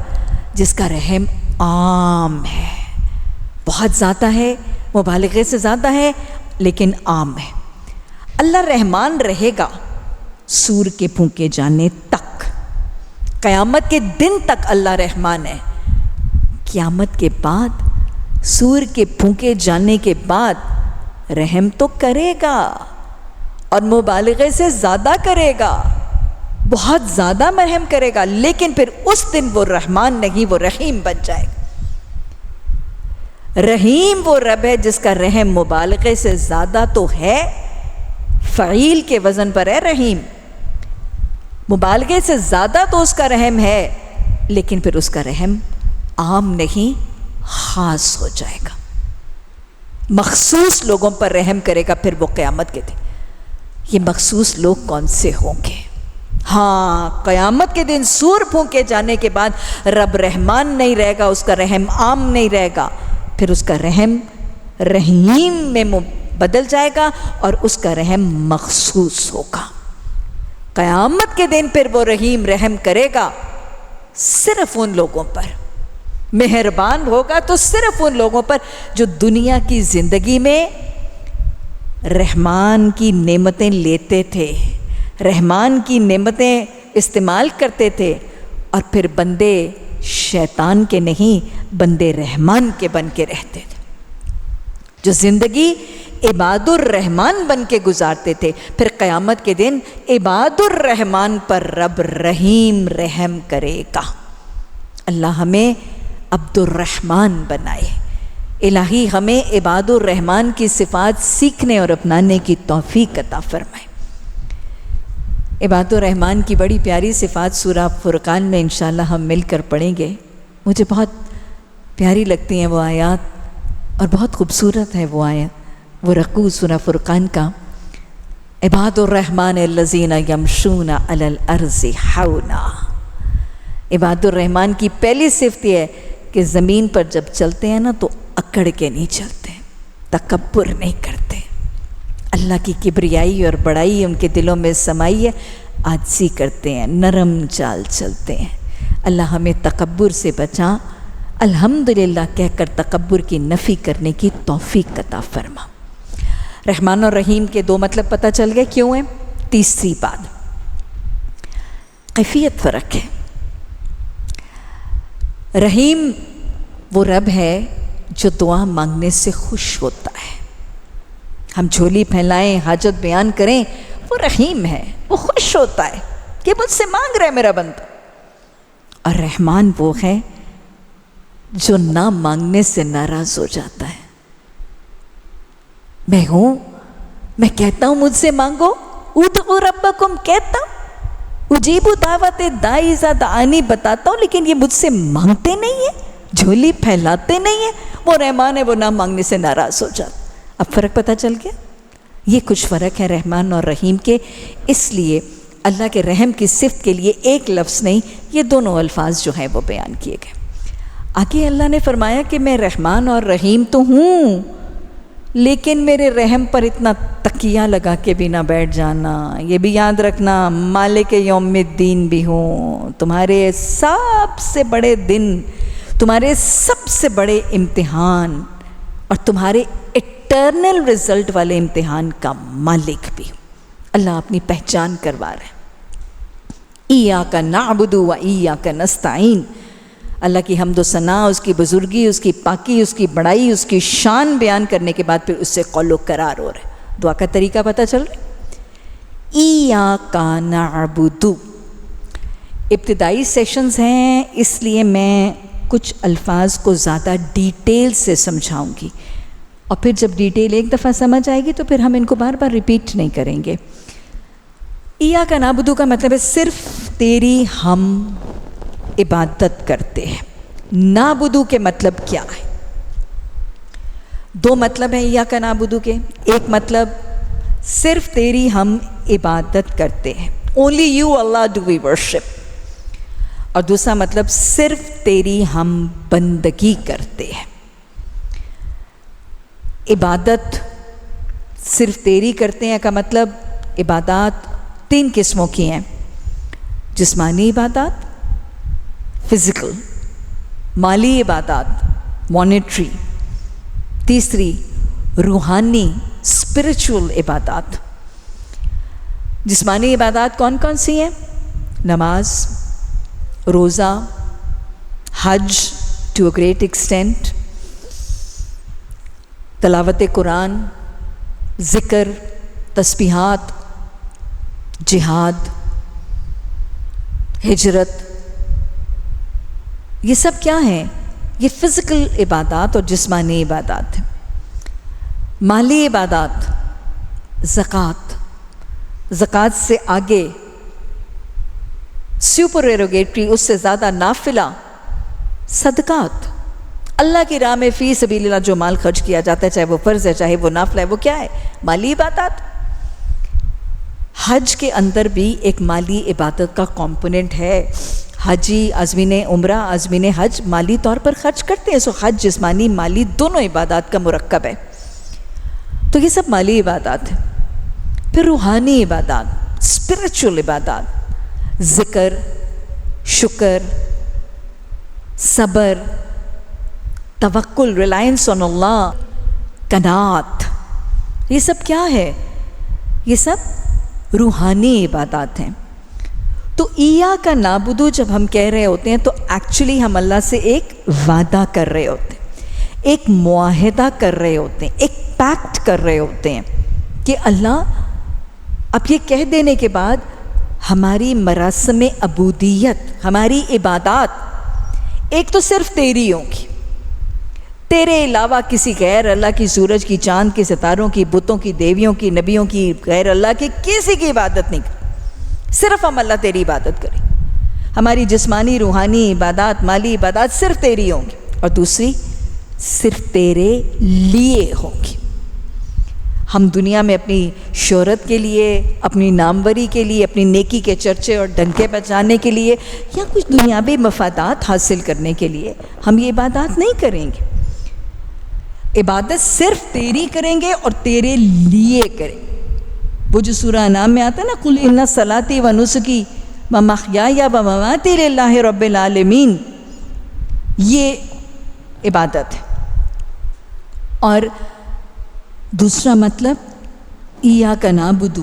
جس کا رحم عام ہے، بہت زیادہ ہے، مبالغے سے زیادہ ہے، لیکن عام ہے. اللہ رحمان رہے گا سور کے پھونکے جانے تک. قیامت کے دن تک اللہ رحمان ہے. قیامت کے بعد، سور کے پھونکے جانے کے بعد رحم تو کرے گا، اور مبالغے سے زیادہ کرے گا، بہت زیادہ مرحم کرے گا. لیکن پھر اس دن وہ رحمان نہیں، وہ رحیم بن جائے گا. رحیم وہ رب ہے جس کا رحم مبالغے سے زیادہ تو ہے، فعیل کے وزن پر ہے رحیم. مبالغے سے زیادہ تو اس کا رحم ہے، لیکن پھر اس کا رحم عام نہیں، خاص ہو جائے گا. مخصوص لوگوں پر رحم کرے گا پھر وہ قیامت کے دن. یہ مخصوص لوگ کون سے ہوں گے؟ ہاں، قیامت کے دن سور پھونکے جانے کے بعد رب رحمان نہیں رہے گا، اس کا رحم عام نہیں رہے گا، پھر اس کا رحم رحیم میں بدل جائے گا، اور اس کا رحم مخصوص ہوگا. قیامت کے دن پھر وہ رحیم رحم کرے گا صرف ان لوگوں پر، مہربان ہوگا تو صرف ان لوگوں پر جو دنیا کی زندگی میں رحمان کی نعمتیں لیتے تھے، رحمان کی نعمتیں استعمال کرتے تھے، اور پھر بندے شیطان کے نہیں، بندے رحمان کے بن کے رہتے تھے. جو زندگی عباد الرحمن بن کے گزارتے تھے، پھر قیامت کے دن عباد الرحمن پر رب رحیم رحم کرے گا۔ اللہ ہمیں عبد الرحمن بنائے، الہی ہمیں عباد الرحمن کی صفات سیکھنے اور اپنانے کی توفیق عطا فرمائے۔ عباد الرحمن کی بڑی پیاری صفات سورہ فرقان میں انشاءاللہ ہم مل کر پڑھیں گے۔ مجھے بہت پیاری لگتی ہیں وہ آیات اور بہت خوبصورت ہے وہ آیت، وہ رکوع سورہ فرقان کا، عباد الرحمن الذین یمشون علی الارض ہونا۔ عباد الرحمن کی پہلی صفت یہ ہے کہ زمین پر جب چلتے ہیں نا تو اکڑ کے نہیں چلتے، تکبر نہیں کرتے، اللہ کی کبریائی اور بڑائی ان کے دلوں میں سمائی ہے، عاجزی کرتے ہیں، نرم چال چلتے ہیں۔ اللہ ہمیں تکبر سے بچا، الحمدللہ کہہ کر تکبر کی نفی کرنے کی توفیق عطا فرما۔ رحمان اور رحیم کے دو مطلب پتہ چل گئے کیوں ہیں؟ تیسری بات، کیفیت فرق ہے۔ رحیم وہ رب ہے جو دعا مانگنے سے خوش ہوتا ہے، ہم جھولی پھیلائیں، حاجت بیان کریں، وہ رحیم ہے، وہ خوش ہوتا ہے کہ مجھ سے مانگ رہا ہے میرا بندہ۔ اور رحمان وہ ہے جو نہ مانگنے سے ناراض ہو جاتا ہے۔ میں ہوں، میں کہتا ہوں مجھ سے مانگو، ادعوا ربکم کہتا ہوں، اجیب دعوت داعی اذا دعانی بتاتا ہوں، لیکن یہ مجھ سے مانگتے نہیں ہیں، جھولی پھیلاتے نہیں ہیں۔ وہ رحمان ہے، وہ نہ مانگنے سے ناراض ہو جاتا۔ اب فرق پتہ چل گیا؟ یہ کچھ فرق ہے رحمان اور رحیم کے، اس لیے اللہ کے رحم کی صفت کے لیے ایک لفظ نہیں، یہ دونوں الفاظ جو ہیں وہ بیان کیے گئے۔ آگے اللہ نے فرمایا کہ میں رحمان اور رحیم تو ہوں، لیکن میرے رحم پر اتنا تکیہ لگا کے بھی نہ بیٹھ جانا، یہ بھی یاد رکھنا مالک یوم الدین بھی ہوں، تمہارے سب سے بڑے دن، تمہارے سب سے بڑے امتحان اور تمہارے اٹرنل رزلٹ والے امتحان کا مالک بھی ہوں۔ اللہ اپنی پہچان کروا رہے ہیں، ایاک نعبد و ایاک نستعین۔ اللہ کی حمد و ثنا، اس کی بزرگی، اس کی پاکی، اس کی بڑائی، اس کی شان بیان کرنے کے بعد پھر اس سے قول و قرار ہو رہا ہے۔ دعا کا طریقہ پتہ چل رہا ہے؟ ایاک نعبد، ابتدائی سیشنز ہیں اس لیے میں کچھ الفاظ کو زیادہ ڈیٹیل سے سمجھاؤں گی، اور پھر جب ڈیٹیل ایک دفعہ سمجھ آئے گی تو پھر ہم ان کو بار بار ریپیٹ نہیں کریں گے۔ ایاک نعبد کا مطلب ہے صرف تیری ہم عبادت کرتے ہیں۔ نعبد کے مطلب کیا ہے؟ دو مطلب ہیں ایاک نعبد کے، ایک مطلب صرف تیری ہم عبادت کرتے ہیں، only you Allah do we worship، اور دوسرا مطلب صرف تیری ہم بندگی کرتے ہیں۔ عبادت صرف تیری کرتے ہیں کا مطلب عبادات تین قسموں کی ہیں، جسمانی عبادات، فزیکل، مالی عبادات، مانیٹری، تیسری روحانی اسپرچول عبادات۔ جسمانی عبادات کون کون سی ہیں؟ نماز، روزہ، حج ٹو اے گریٹ ایکسٹینٹ، تلاوت قرآن، ذکر، تسبیحات، جہاد، ہجرت، یہ سب کیا ہیں؟ یہ فزیکل عبادات اور جسمانی عبادات ہیں۔ مالی عبادات، زکوٰۃ، زکوٰۃ سے آگے سپر ایروگیٹری، اس سے زیادہ نافلہ صدقات، اللہ کی راہ میں فی سبیل اللہ جو مال خرچ کیا جاتا ہے، چاہے وہ فرض ہے چاہے وہ نافلہ ہے، وہ کیا ہے؟ مالی عبادات۔ حج کے اندر بھی ایک مالی عبادت کا کمپوننٹ ہے، حجی عازمین عمرہ، عازمین حج مالی طور پر خرچ کرتے ہیں، سو حج جسمانی مالی دونوں عبادات کا مرکب ہے، تو یہ سب مالی عبادات ہیں۔ پھر روحانی عبادات، اسپرچول عبادات، ذکر، شکر، صبر، توکل، ریلائنس آن اللہ، قناعت، یہ سب کیا ہے؟ یہ سب روحانی عبادات ہیں۔ تو ایاک نعبد جب ہم کہہ رہے ہوتے ہیں تو ایکچولی ہم اللہ سے ایک وعدہ کر رہے ہوتے ہیں، ایک معاہدہ کر رہے ہوتے ہیں، ایک امپیکٹ کر رہے ہوتے ہیں کہ اللہ اب یہ کہہ دینے کے بعد ہماری مراسم عبودیت، ہماری عبادات ایک تو صرف تیری ہوں گی، تیرے علاوہ کسی غیر اللہ کی، سورج کی، چاند کی، ستاروں کی، بتوں کی، دیویوں کی، نبیوں کی، غیر اللہ کی کسی کی عبادت نہیں کریں، صرف ہم اللہ تیری عبادت کریں۔ ہماری جسمانی، روحانی عبادات، مالی عبادات صرف تیری ہوں گی، اور دوسری صرف تیرے لیے ہوں گی۔ ہم دنیا میں اپنی شہرت کے لیے، اپنی ناموری کے لیے، اپنی نیکی کے چرچے اور ڈنکے بجانے کے لیے، یا کچھ دنیاوی مفادات حاصل کرنے کے لیے ہم یہ عبادات نہیں کریں گے۔ عبادت صرف تیری کریں گے اور تیرے لیے کریں گے۔ وہ جو سورہ انعام میں آتا ہے نا، قُلْ إِنَّ صَلَاتِي وَنُسُكِي وَمَحْيَايَ وَمَمَاتِي لِلَّهِ رَبِّ الْعَالَمِينَ، یہ عبادت ہے۔ اور دوسرا مطلب ایاک نعبد،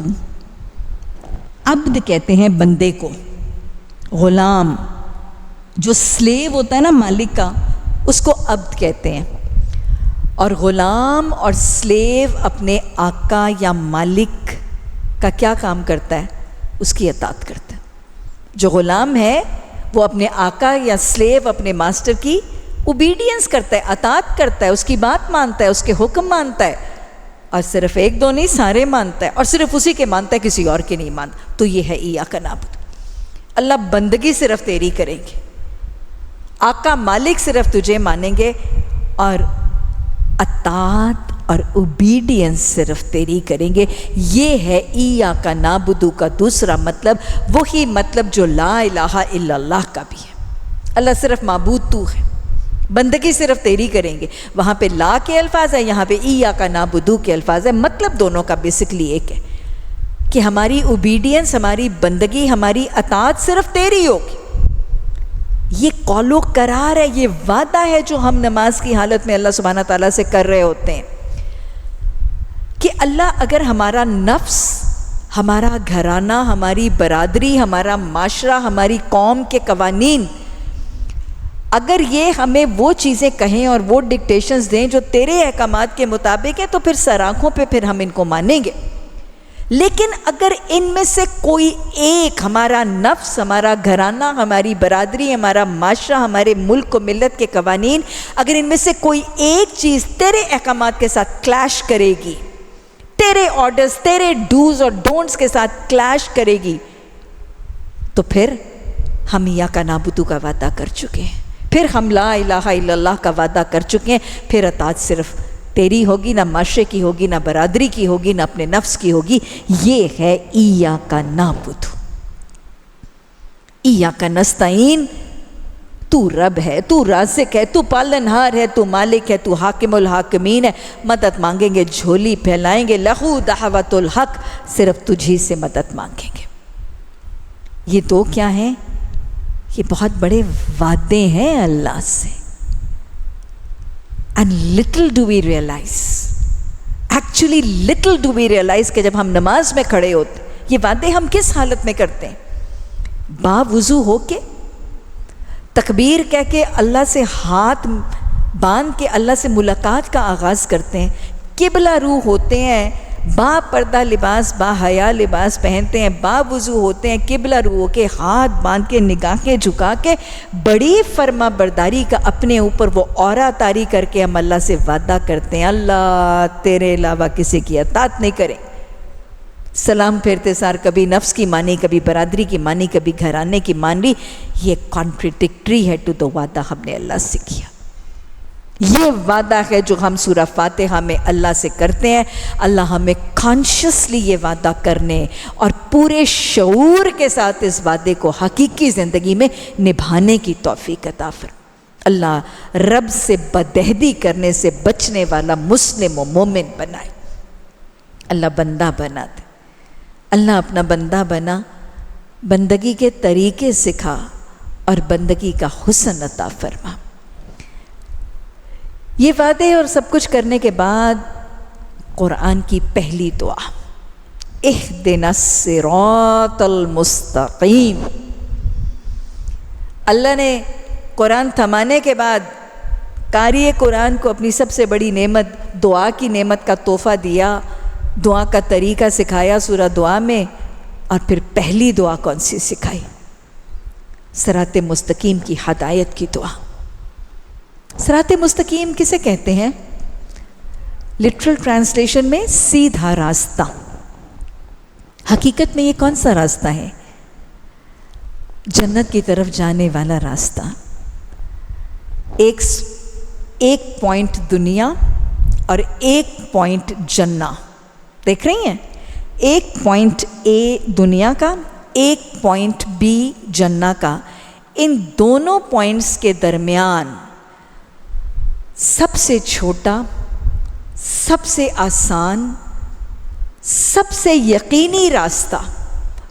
عبد کہتے ہیں بندے کو، غلام جو سلیو ہوتا ہے نا مالک کا، اس کو عبد کہتے ہیں۔ اور غلام اور سلیو اپنے آقا یا مالک کا کیا کام کرتا ہے؟ اس کی اطاعت کرتا ہے۔ جو غلام ہے وہ اپنے آقا یا سلیو اپنے ماسٹر کی اوبیڈینس کرتا ہے، اطاعت کرتا ہے، اس کی بات مانتا ہے، اس کے حکم مانتا ہے، اور صرف ایک دو نہیں، سارے مانتا ہے، اور صرف اسی کے مانتا ہے، کسی اور کے نہیں مانتا۔ تو یہ ہے ایاک نعبد۔ اللہ بندگی صرف تیری کریں گے، آقا مالک صرف تجھے مانیں گے، اور اطاعت اور اوبیڈینس صرف تیری کریں گے۔ یہ ہے ایاک نعبد کا دوسرا مطلب، وہی مطلب جو لا الہ الا اللہ کا بھی ہے۔ اللہ صرف معبود تو ہے، بندگی صرف تیری کریں گے۔ وہاں پہ لا کے الفاظ ہیں، یہاں پہ ایاک نعبد کے الفاظ ہیں، مطلب دونوں کا بیسکلی ایک ہے کہ ہماری اوبیڈینس، ہماری بندگی، ہماری اطاعت صرف تیری ہوگی۔ یہ قول و قرار ہے، یہ وعدہ ہے جو ہم نماز کی حالت میں اللہ سبحانہ تعالیٰ سے کر رہے ہوتے ہیں کہ اللہ اگر ہمارا نفس، ہمارا گھرانہ، ہماری برادری، ہمارا معاشرہ، ہماری قوم کے قوانین، اگر یہ ہمیں وہ چیزیں کہیں اور وہ ڈکٹیشنز دیں جو تیرے احکامات کے مطابق ہیں، تو پھر سر آنکھوں پہ پھر ہم ان کو مانیں گے۔ لیکن اگر ان میں سے کوئی ایک، ہمارا نفس، ہمارا گھرانہ، ہماری برادری، ہمارا معاشرہ، ہمارے ملک و ملت کے قوانین، اگر ان میں سے کوئی ایک چیز تیرے احکامات کے ساتھ کلیش کرے گی، تیرے آرڈرز، تیرے ڈوز اور ڈونٹس کے ساتھ کلیش کرے گی، تو پھر ہم ایاک نعبد کا وعدہ کر چکے ہیں، پھر ہم لا الہ الا اللہ کا وعدہ کر چکے ہیں۔ پھر اطاعت صرف تیری ہوگی، نہ معاشرے کی ہوگی، نہ برادری کی ہوگی، نہ اپنے نفس کی ہوگی۔ یہ ہے ایاک نعبد۔ ایاک نستعین، تو رب ہے، تو رازق ہے، تو پالنہار ہے، تو مالک ہے، تو حاکم الحاکمین ہے۔ مدد مانگیں گے جھولی پھیلائیں گے، لہو دعوت الحق، صرف تجھی سے مدد مانگیں گے۔ یہ دو کیا ہیں؟ یہ بہت بڑے وعدے ہیں اللہ سے۔ And little do we realize, actually little do we realize کہ جب ہم نماز میں کھڑے ہوتے، یہ وعدے ہم کس حالت میں کرتے ہیں؟ باوضو ہو کے، تکبیر کہہ کے، اللہ سے ہاتھ باندھ کے اللہ سے ملاقات کا آغاز کرتے ہیں، قبلہ رو ہوتے ہیں، با پردہ لباس، با حیا لباس پہنتے ہیں، باوضو ہوتے ہیں، قبلہ رو ہو کے، ہاتھ باندھ کے، نگاہیں جھکا کے، بڑی فرما برداری کا اپنے اوپر وہ اورا طاری کر کے ہم اللہ سے وعدہ کرتے ہیں، اللہ تیرے علاوہ کسی کی اطاعت نہیں کریں۔ سلام پھیرتے سار کبھی نفس کی مانی، کبھی برادری کی مانی، کبھی گھرانے کی مانی۔ یہ کانٹریڈکٹری ہے ٹو دا وعدہ ہم نے اللہ سے کیا۔ یہ وعدہ ہے جو ہم سورہ فاتحہ میں اللہ سے کرتے ہیں۔ اللہ ہمیں کانشیسلی یہ وعدہ کرنے اور پورے شعور کے ساتھ اس وعدے کو حقیقی زندگی میں نبھانے کی توفیق عطا فرمائے۔ اللہ رب سے بدعہدی کرنے سے بچنے والا مسلم و مومن بنائے۔ اللہ بندہ بنا دے، اللہ اپنا بندہ بنا، بندگی کے طریقے سکھا اور بندگی کا حسن عطا فرما۔ یہ وعدے اور سب کچھ کرنے کے بعد قرآن کی پہلی دعا، اہدنا الصراط المستقیم۔ اللہ نے قرآن تھمانے کے بعد قاری قرآن کو اپنی سب سے بڑی نعمت دعا کی نعمت کا تحفہ دیا، دعا کا طریقہ سکھایا سورہ دعا میں، اور پھر پہلی دعا کون سی سکھائی؟ صراط مستقیم کی ہدایت کی دعا۔ صراط مستقیم کسے کہتے ہیں؟ لٹرل ٹرانسلیشن میں سیدھا راستہ۔ حقیقت میں یہ کون سا راستہ ہے؟ جنت کی طرف جانے والا راستہ۔ ایک پوائنٹ دنیا اور ایک پوائنٹ جنہ، دیکھ رہی ہیں؟ ایک پوائنٹ اے دنیا کا، ایک پوائنٹ بی جنہ کا۔ ان دونوں پوائنٹس کے درمیان سب سے چھوٹا، سب سے آسان، سب سے یقینی راستہ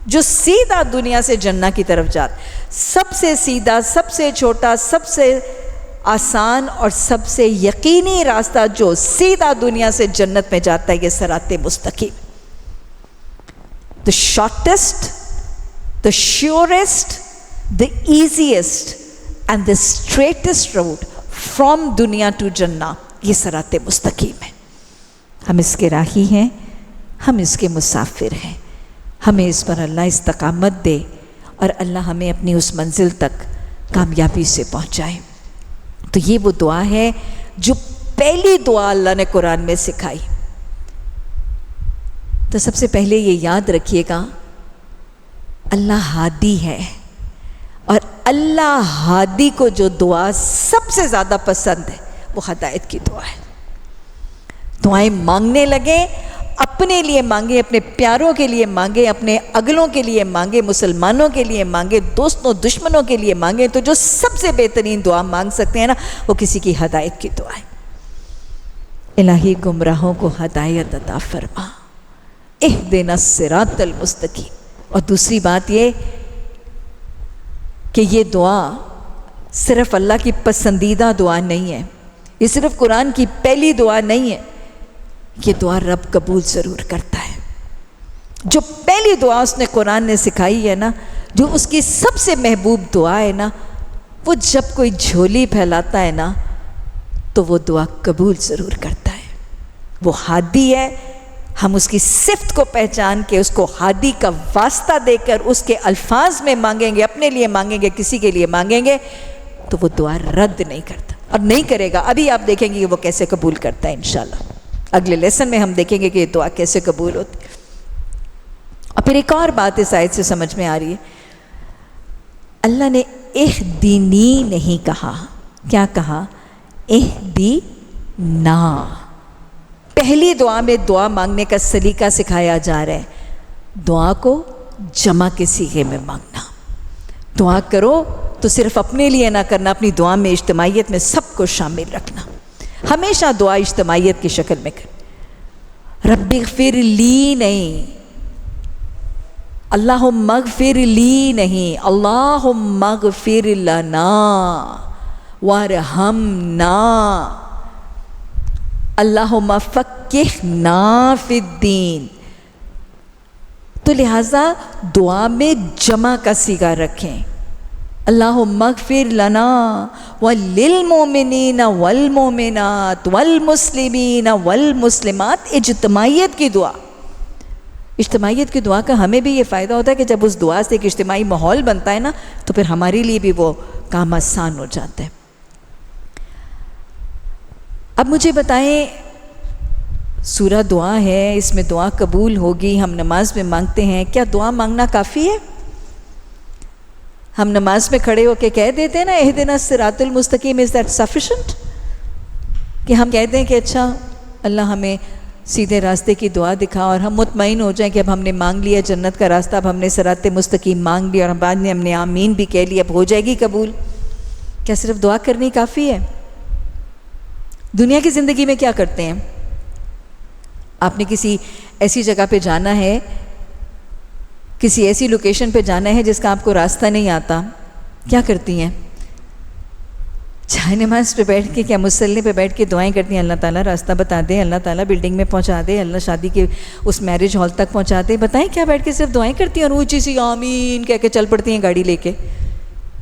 جو سیدھا دنیا سے جنہ کی طرف جاتا، سب سے سیدھا، سب سے چھوٹا، سب سے آسان اور سب سے یقینی راستہ جو سیدھا دنیا سے جنت میں جاتا ہے، یہ صراط مستقیم۔ The shortest, the surest, the easiest and the straightest road from دنیا to جنہ، یہ صراط مستقیم ہے۔ ہم اس کے راہی ہیں، ہم اس کے مسافر ہیں۔ ہمیں اس پر اللہ استقامت دے اور اللہ ہمیں اپنی اس منزل تک کامیابی سے پہنچائے۔ تو یہ وہ دعا ہے جو پہلی دعا اللہ نے قرآن میں سکھائی۔ تو سب سے پہلے یہ یاد رکھیے گا، اللہ ہادی ہے، اور اللہ ہادی کو جو دعا سب سے زیادہ پسند ہے وہ ہدایت کی دعا ہے۔ دعائیں مانگنے لگیں، اپنے لیے مانگے، اپنے پیاروں کے لیے مانگے، اپنے اگلوں کے لیے مانگے، مسلمانوں کے لیے مانگے، دوستوں دشمنوں کے لیے مانگے، تو جو سب سے بہترین دعا مانگ سکتے ہیں نا، وہ کسی کی ہدایت کی دعا ہے۔ الہی گمراہوں کو ہدایت عطا فرما، اہدنا الصراط المستقیم۔ اور دوسری بات یہ کہ یہ دعا صرف اللہ کی پسندیدہ دعا نہیں ہے، یہ صرف قرآن کی پہلی دعا نہیں ہے، یہ دعا رب قبول ضرور کرتا ہے۔ جو پہلی دعا اس نے قرآن نے سکھائی ہے نا، جو اس کی سب سے محبوب دعا ہے نا، وہ جب کوئی جھولی پھیلاتا ہے نا تو وہ دعا قبول ضرور کرتا ہے۔ وہ ہادی ہے، ہم اس کی صفت کو پہچان کے اس کو ہادی کا واسطہ دے کر اس کے الفاظ میں مانگیں گے، اپنے لیے مانگیں گے، کسی کے لیے مانگیں گے، تو وہ دعا رد نہیں کرتا اور نہیں کرے گا۔ ابھی آپ دیکھیں گے کہ وہ کیسے قبول کرتا ہے انشاءاللہ۔ اگلے لیسن میں ہم دیکھیں گے کہ یہ دعا کیسے قبول ہوتی ہے۔ اور پھر ایک اور بات اس آیت سے سمجھ میں آ رہی ہے، اللہ نے اہدینی نہیں کہا، کیا کہا؟ اہدینا۔ پہلی دعا میں دعا مانگنے کا سلیقہ سکھایا جا رہا ہے، دعا کو جمع کے صیغے میں مانگنا۔ دعا کرو تو صرف اپنے لیے نہ کرنا، اپنی دعا میں اجتماعیت میں سب کو شامل رکھنا۔ ہمیشہ دعا اجتماعیت کی شکل میں کر، رب اغفر لی نہیں، اللہم اغفر لی نہیں، اللہم اغفر لنا وارحمنا، اللہم فقہنا فی الدین۔ تو لہٰذا دعا میں جمع کا صیغہ رکھیں، اللہم اغفر لنا وللمؤمنین والمؤمنات والمسلمین والمسلمات۔ اجتماعیت کی دعا، اجتماعیت کی دعا کا ہمیں بھی یہ فائدہ ہوتا ہے کہ جب اس دعا سے ایک اجتماعی ماحول بنتا ہے نا، تو پھر ہمارے لیے بھی وہ کام آسان ہو جاتا ہے۔ اب مجھے بتائیں، سورہ دعا ہے، اس میں دعا قبول ہوگی، ہم نماز میں مانگتے ہیں، کیا دعا مانگنا کافی ہے؟ ہم نماز میں کھڑے ہو کے کہہ دیتے ہیں نا اہدنا الصراط المستقیم، از دیٹ سفیشینٹ؟ کہ ہم کہتے ہیں کہ اچھا اللہ ہمیں سیدھے راستے کی دعا دکھا، اور ہم مطمئن ہو جائیں کہ اب ہم نے مانگ لیا جنت کا راستہ، اب ہم نے صراط مستقیم مانگ لیا، اور بعد میں ہم نے آمین بھی کہہ لیا، اب ہو جائے گی قبول؟ کیا صرف دعا کرنی کافی ہے؟ دنیا کی زندگی میں کیا کرتے ہیں؟ آپ نے کسی ایسی جگہ پہ جانا ہے، کسی ایسی لوکیشن پہ جانا ہے جس کا آپ کو راستہ نہیں آتا، کیا کرتی ہیں؟ چائے نماز پہ بیٹھ کے، کیا مصلی پہ بیٹھ کے دعائیں کرتی ہیں، اللہ تعالیٰ راستہ بتا دے، اللہ تعالیٰ بلڈنگ میں پہنچا دے، اللہ شادی کے اس میرج ہال تک پہنچا دے؟ بتائیں کیا بیٹھ کے صرف دعائیں کرتی ہیں اور اونچی سی آمین کہہ کے چل پڑتی ہیں گاڑی لے کے؟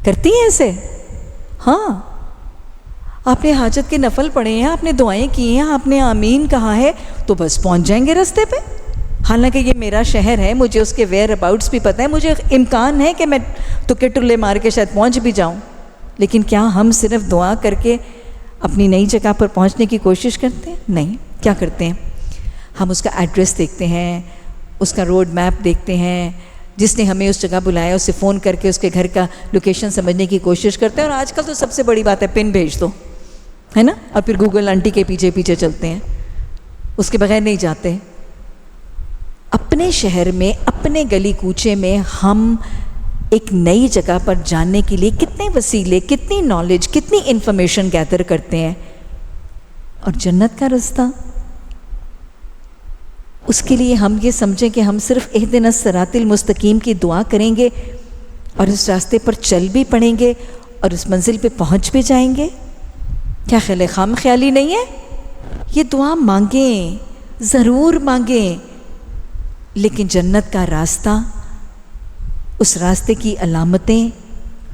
کرتی ہیں ایسے؟ ہاں، آپ نے حاجت کے نفل پڑھے ہیں، آپ نے دعائیں کی ہیں، آپ نے آمین کہا ہے، تو بس پہنچ جائیں گے راستے پہ۔ حالانکہ یہ میرا شہر ہے، مجھے اس کے ویئر اباؤٹس بھی پتہ ہے، مجھے امکان ہے کہ میں تکے ٹلے مار کے شاید پہنچ بھی جاؤں، لیکن کیا ہم صرف دعا کر کے اپنی نئی جگہ پر پہنچنے کی کوشش کرتے ہیں؟ نہیں، کیا کرتے ہیں؟ ہم اس کا ایڈریس دیکھتے ہیں، اس کا روڈ میپ دیکھتے ہیں، جس نے ہمیں اس جگہ بلایا اسے فون کر کے اس کے گھر کا لوکیشن سمجھنے کی کوشش کرتے ہیں، اور آج کل تو سب سے بڑی بات ہے پن بھیج دو، ہے نا، اور پھر گوگل آنٹی کے پیچھے پیچھے چلتے ہیں، اس کے بغیر نہیں جاتے۔ اپنے شہر میں، اپنے گلی کوچے میں ہم ایک نئی جگہ پر جاننے کے لیے کتنے وسیلے، کتنی نالج، کتنی انفارمیشن گیدر کرتے ہیں، اور جنت کا راستہ، اس کے لیے ہم یہ سمجھیں کہ ہم صرف اہدنا الصراط المستقیم کی دعا کریں گے اور اس راستے پر چل بھی پڑیں گے اور اس منزل پہ پہنچ بھی جائیں گے؟ کیا خیال ہے؟ خام خیالی نہیں ہے؟ یہ دعا مانگیں، ضرور مانگیں، لیکن جنت کا راستہ، اس راستے کی علامتیں،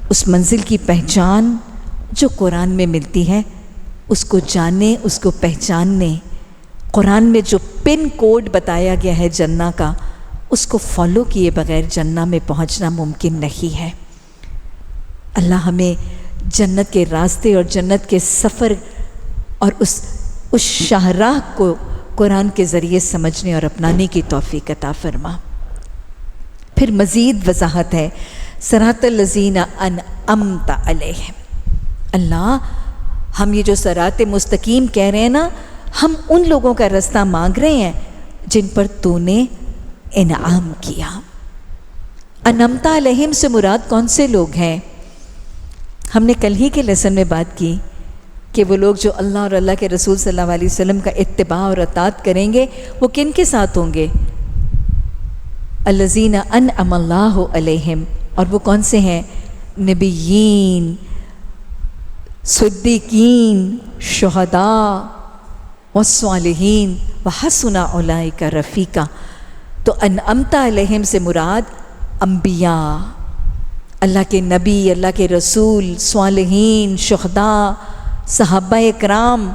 اس منزل کی پہچان جو قرآن میں ملتی ہے، اس کو جانیں، اس کو پہچانیں۔ قرآن میں جو پن کوڈ بتایا گیا ہے جنہ کا، اس کو فالو کیے بغیر جنہ میں پہنچنا ممکن نہیں ہے۔ اللہ ہمیں جنت کے راستے اور جنت کے سفر اور اس شاہراہ کو قرآن کے ذریعے سمجھنے اور اپنانے کی توفیق عطا فرما۔ پھر مزید وضاحت ہے، صراط الذین انعمت علیہم۔ اللہ، ہم یہ جو صراط مستقیم کہہ رہے ہیں نا، ہم ان لوگوں کا راستہ مانگ رہے ہیں جن پر تو نے انعام کیا۔ انعمت علیہم سے مراد کون سے لوگ ہیں؟ ہم نے کل ہی کے لیسن میں بات کی کہ وہ لوگ جو اللہ اور اللہ کے رسول صلی اللہ علیہ وسلم کا اتباع اور اطاعت کریں گے، وہ کن کے ساتھ ہوں گے؟ الذین انعم اللہ علیہم، اور وہ کون سے ہیں؟ نبیین، صدیقین، شہداء والصالحین وحسن اولئک رفیقا۔ تو انعمت علیہم سے مراد انبیاء، اللہ کے نبی، اللہ کے رسول، صالحین، شہداء، صحابہ اکرام،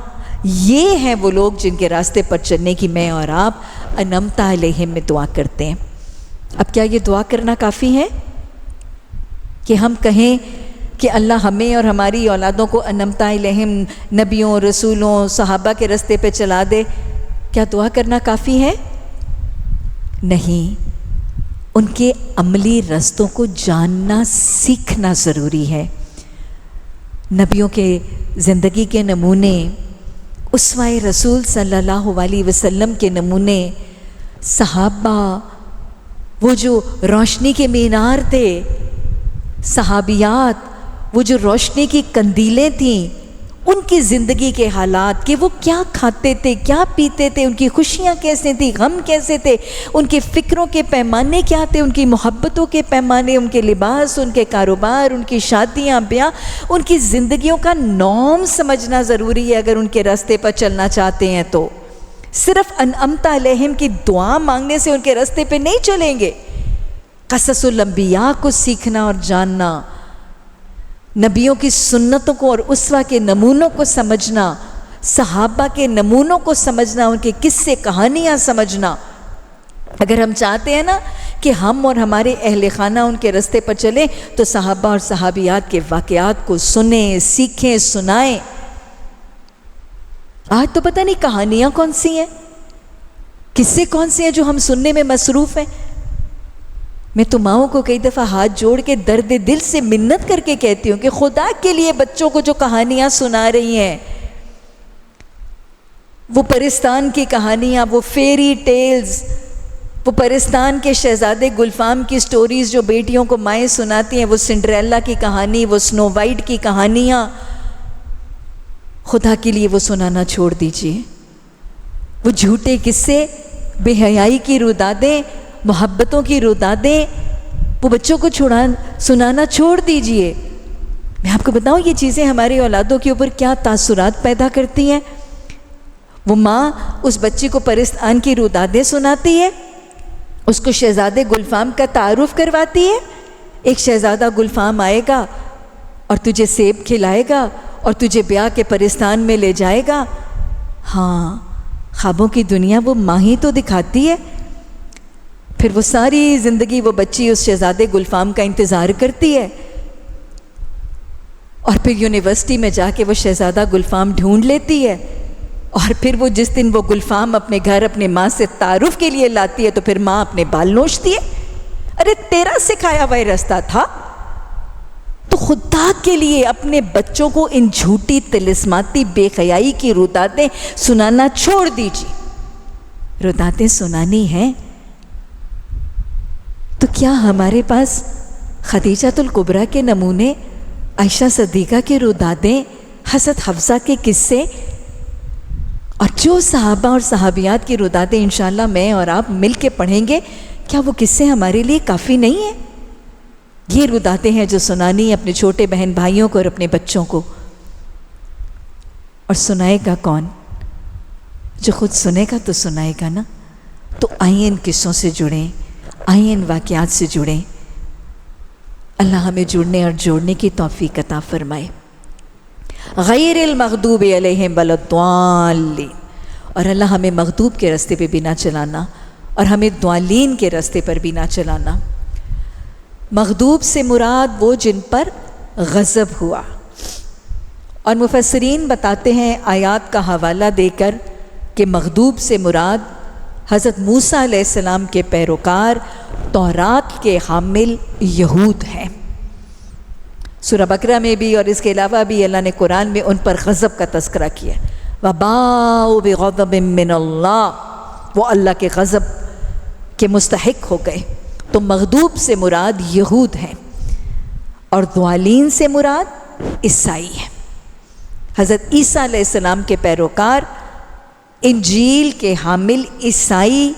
یہ ہیں وہ لوگ جن کے راستے پر چلنے کی میں اور آپ انعمت علیہم میں دعا کرتے ہیں۔ اب کیا یہ دعا کرنا کافی ہے کہ ہم کہیں کہ اللہ ہمیں اور ہماری اولادوں کو انعمت علیہم، نبیوں، رسولوں، صحابہ کے راستے پہ چلا دے؟ کیا دعا کرنا کافی ہے؟ نہیں، ان کے عملی رستوں کو جاننا، سیکھنا ضروری ہے۔ نبیوں کے زندگی کے نمونے، اسوہ رسول صلی اللہ علیہ وسلم کے نمونے، صحابہ، وہ جو روشنی کے مینار تھے، صحابیات، وہ جو روشنی کی قندیلیں تھیں، ان کی زندگی کے حالات کہ وہ کیا کھاتے تھے، کیا پیتے تھے، ان کی خوشیاں کیسے تھیں، غم کیسے تھے، ان کے فکروں کے پیمانے کیا تھے، ان کی محبتوں کے پیمانے، ان کے لباس، ان کے کاروبار، ان کی شادیاں، بیاہ، ان کی زندگیوں کا نام سمجھنا ضروری ہے اگر ان کے راستے پر چلنا چاہتے ہیں تو۔ صرف انعمت علیہم کی دعا مانگنے سے ان کے راستے پہ نہیں چلیں گے۔ قصص الانبیاء کو سیکھنا اور جاننا، نبیوں کی سنتوں کو اور اسوہ کے نمونوں کو سمجھنا، صحابہ کے نمونوں کو سمجھنا، ان کے قصے کہانیاں سمجھنا۔ اگر ہم چاہتے ہیں نا کہ ہم اور ہمارے اہل خانہ ان کے راستے پر چلیں تو صحابہ اور صحابیات کے واقعات کو سنیں، سیکھیں، سنائیں۔ آج تو پتہ نہیں کہانیاں کون سی ہیں، قصے کون سے ہیں جو ہم سننے میں مصروف ہیں۔ میں تو ماؤں کو کئی دفعہ ہاتھ جوڑ کے درد دل سے منت کر کے کہتی ہوں کہ خدا کے لیے بچوں کو جو کہانیاں سنا رہی ہیں، وہ پرستان کی کہانیاں، وہ فیری ٹیلز، وہ پرستان کے شہزادے گلفام کی سٹوریز جو بیٹیوں کو مائیں سناتی ہیں، وہ سنڈریلا کی کہانی، وہ سنو وائٹ کی کہانیاں، خدا کے لیے وہ سنانا چھوڑ دیجئے۔ وہ جھوٹے قصے، بے حیائی کی رودادیں، محبتوں کی رودادیں، وہ بچوں کو سنانا چھوڑ دیجئے۔ میں آپ کو بتاؤں یہ چیزیں ہماری اولادوں کے اوپر کیا تاثرات پیدا کرتی ہیں۔ وہ ماں اس بچی کو پرستان کی رودادیں سناتی ہے، اس کو شہزادے گلفام کا تعارف کرواتی ہے۔ ایک شہزادہ گلفام آئے گا اور تجھے سیب کھلائے گا اور تجھے بیاہ کے پرستان میں لے جائے گا۔ ہاں، خوابوں کی دنیا وہ ماں ہی تو دکھاتی ہے۔ پھر وہ ساری زندگی وہ بچی اس شہزادے گلفام کا انتظار کرتی ہے، اور پھر یونیورسٹی میں جا کے وہ شہزادہ گلفام ڈھونڈ لیتی ہے، اور پھر وہ جس دن وہ گلفام اپنے گھر اپنے ماں سے تعارف کے لیے لاتی ہے تو پھر ماں اپنے بال نوچتی ہے۔ ارے تیرا سکھایا ہوا رستہ تھا، تو خدا کے لیے اپنے بچوں کو ان جھوٹی طلسماتی بے حیائی کی روداتیں سنانا چھوڑ دیجیے۔ روداتیں سنانی ہیں تو کیا ہمارے پاس خدیجۃ الکبریٰ کے نمونے، عائشہ صدیقہ کے روداتیں، حضرت حفصہ کے قصے، اور جو صحابہ اور صحابیات کی روداتیں انشاءاللہ میں اور آپ مل کے پڑھیں گے، کیا وہ قصے ہمارے لیے کافی نہیں ہیں؟ یہ روداتیں ہیں جو سنانی اپنے چھوٹے بہن بھائیوں کو اور اپنے بچوں کو۔ اور سنائے گا کون؟ جو خود سنے گا تو سنائے گا نا۔ تو آئیں ان قصوں سے جڑیں، آئیں ان واقعات سے جڑیں۔ اللہ ہمیں جڑنے اور جوڑنے کی توفیق عطا فرمائے۔ غیر المغضوب علیہم ولا الضالین، اور اللہ ہمیں مغضوب کے راستے پہ بھی نہ چلانا اور ہمیں ضالین کے راستے پر بھی نہ چلانا۔ مغضوب سے مراد وہ جن پر غضب ہوا، اور مفسرین بتاتے ہیں آیات کا حوالہ دے کر کہ مغضوب سے مراد حضرت موسیٰ علیہ السلام کے پیروکار تورات کے حامل یہود ہیں۔ سورہ بقرہ میں بھی اور اس کے علاوہ بھی اللہ نے قرآن میں ان پر غضب کا تذکرہ کیا۔ وَبَاءُوا بِغَضَبٍ مِّنَ اللَّهِ، وہ اللہ کے غضب کے مستحق ہو گئے۔ تو مغضوب سے مراد یہود ہیں، اور ضالین سے مراد عیسائی ہیں۔ حضرت عیسیٰ علیہ السلام کے پیروکار، انجیل کے حامل عیسائی،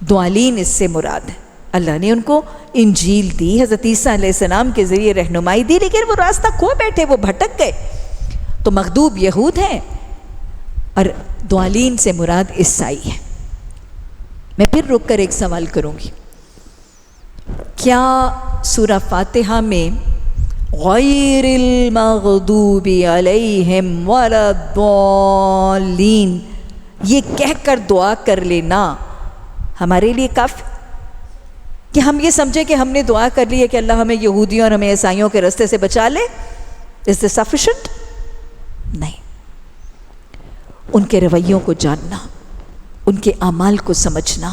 ضالین اس سے مراد ہے۔ اللہ نے ان کو انجیل دی، حضرت عیسیٰ علیہ السلام کے ذریعے رہنمائی دی، لیکن وہ راستہ کھو بیٹھے، وہ بھٹک گئے۔ تو مغضوب یہود ہیں اور ضالین سے مراد عیسائی ہیں۔ میں پھر رک کر ایک سوال کروں گی، کیا سورہ فاتحہ میں غیر المغضوب علیہم ولا الضالین یہ کہہ کر دعا کر لینا ہمارے لیے کافی؟ کہ ہم یہ سمجھیں کہ ہم نے دعا کر لی ہے کہ اللہ ہمیں یہودیوں اور ہمیں عیسائیوں کے راستے سے بچا لے؟ Is this sufficient؟ نہیں۔ ان کے رویوں کو جاننا، ان کے اعمال کو سمجھنا،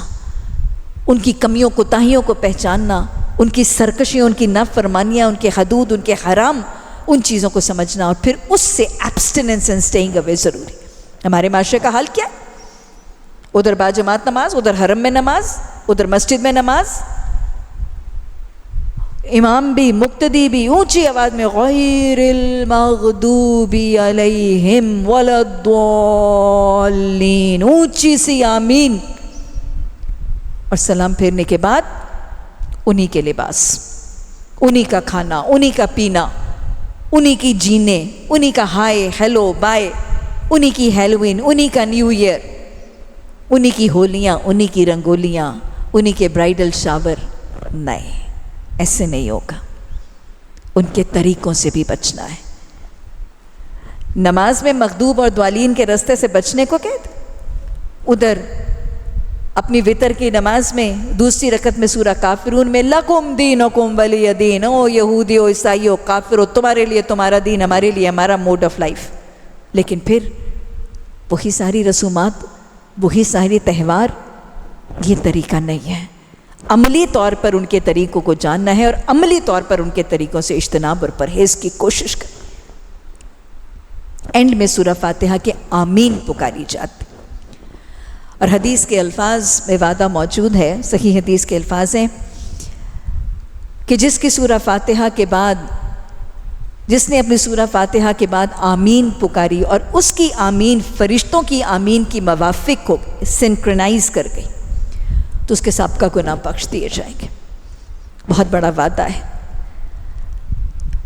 ان کی کمیوں کوتاہیوں کو پہچاننا، ان کی سرکشیوں، ان کی نافرمانیاں، ان کے حدود، ان کے حرام، ان چیزوں کو سمجھنا، اور پھر اس سے ایبسٹیننس اینڈ اسٹیئنگ اوے ضروری۔ ہمارے معاشرے کا حال کیا ہے؟ ادھر باجماعت نماز، ادھر حرم میں نماز، ادھر مسجد میں نماز، امام بھی مقتدی بھی اونچی آواز میں غیر المغضوب علیہم ولا الضالین، اونچی سی آمین، اور سلام پھیرنے کے بعد انہی کے لباس، انہی کا کھانا، انہی کا پینا، انہی کی جینے، انہی کا ہائے ہیلو بائے، انہی کی ہیلوین، انہی کا نیو ایئر، انہی کی ہولیاں، انہی کی رنگولیاں، انہی کے برائیڈل شاور۔ نہیں، ایسے نہیں ہوگا۔ ان کے طریقوں سے بھی بچنا ہے۔ نماز میں مغضوب اور ضالین کے راستے سے بچنے کو کہتے، ادھر اپنی وتر کی نماز میں دوسری رکعت میں سورہ کافرون میں لکم دینکم ولی دین، او یہودی او عیسائی او کافر، تمہارے لیے تمہارا دین، ہمارے لیے ہمارا موڈ آف لائف۔ لیکن پھر وہی ساری رسومات، وہی ساری تہوار، یہ طریقہ نہیں ہے۔ عملی طور پر ان کے طریقوں کو جاننا ہے اور عملی طور پر ان کے طریقوں سے اجتناب اور پرہیز کی کوشش کریں۔ اینڈ میں سورہ فاتحہ کے آمین پکاری جاتی، اور حدیث کے الفاظ میں وعدہ موجود ہے، صحیح حدیث کے الفاظ ہیں کہ جس کی سورہ فاتحہ کے بعد، جس نے اپنی سورہ فاتحہ کے بعد آمین پکاری اور اس کی آمین فرشتوں کی آمین کی موافق ہو، سنکرنائز کر گئی، تو اس کے سابقہ گناہ بخش دیے جائیں گے۔ بہت بڑا وعدہ ہے۔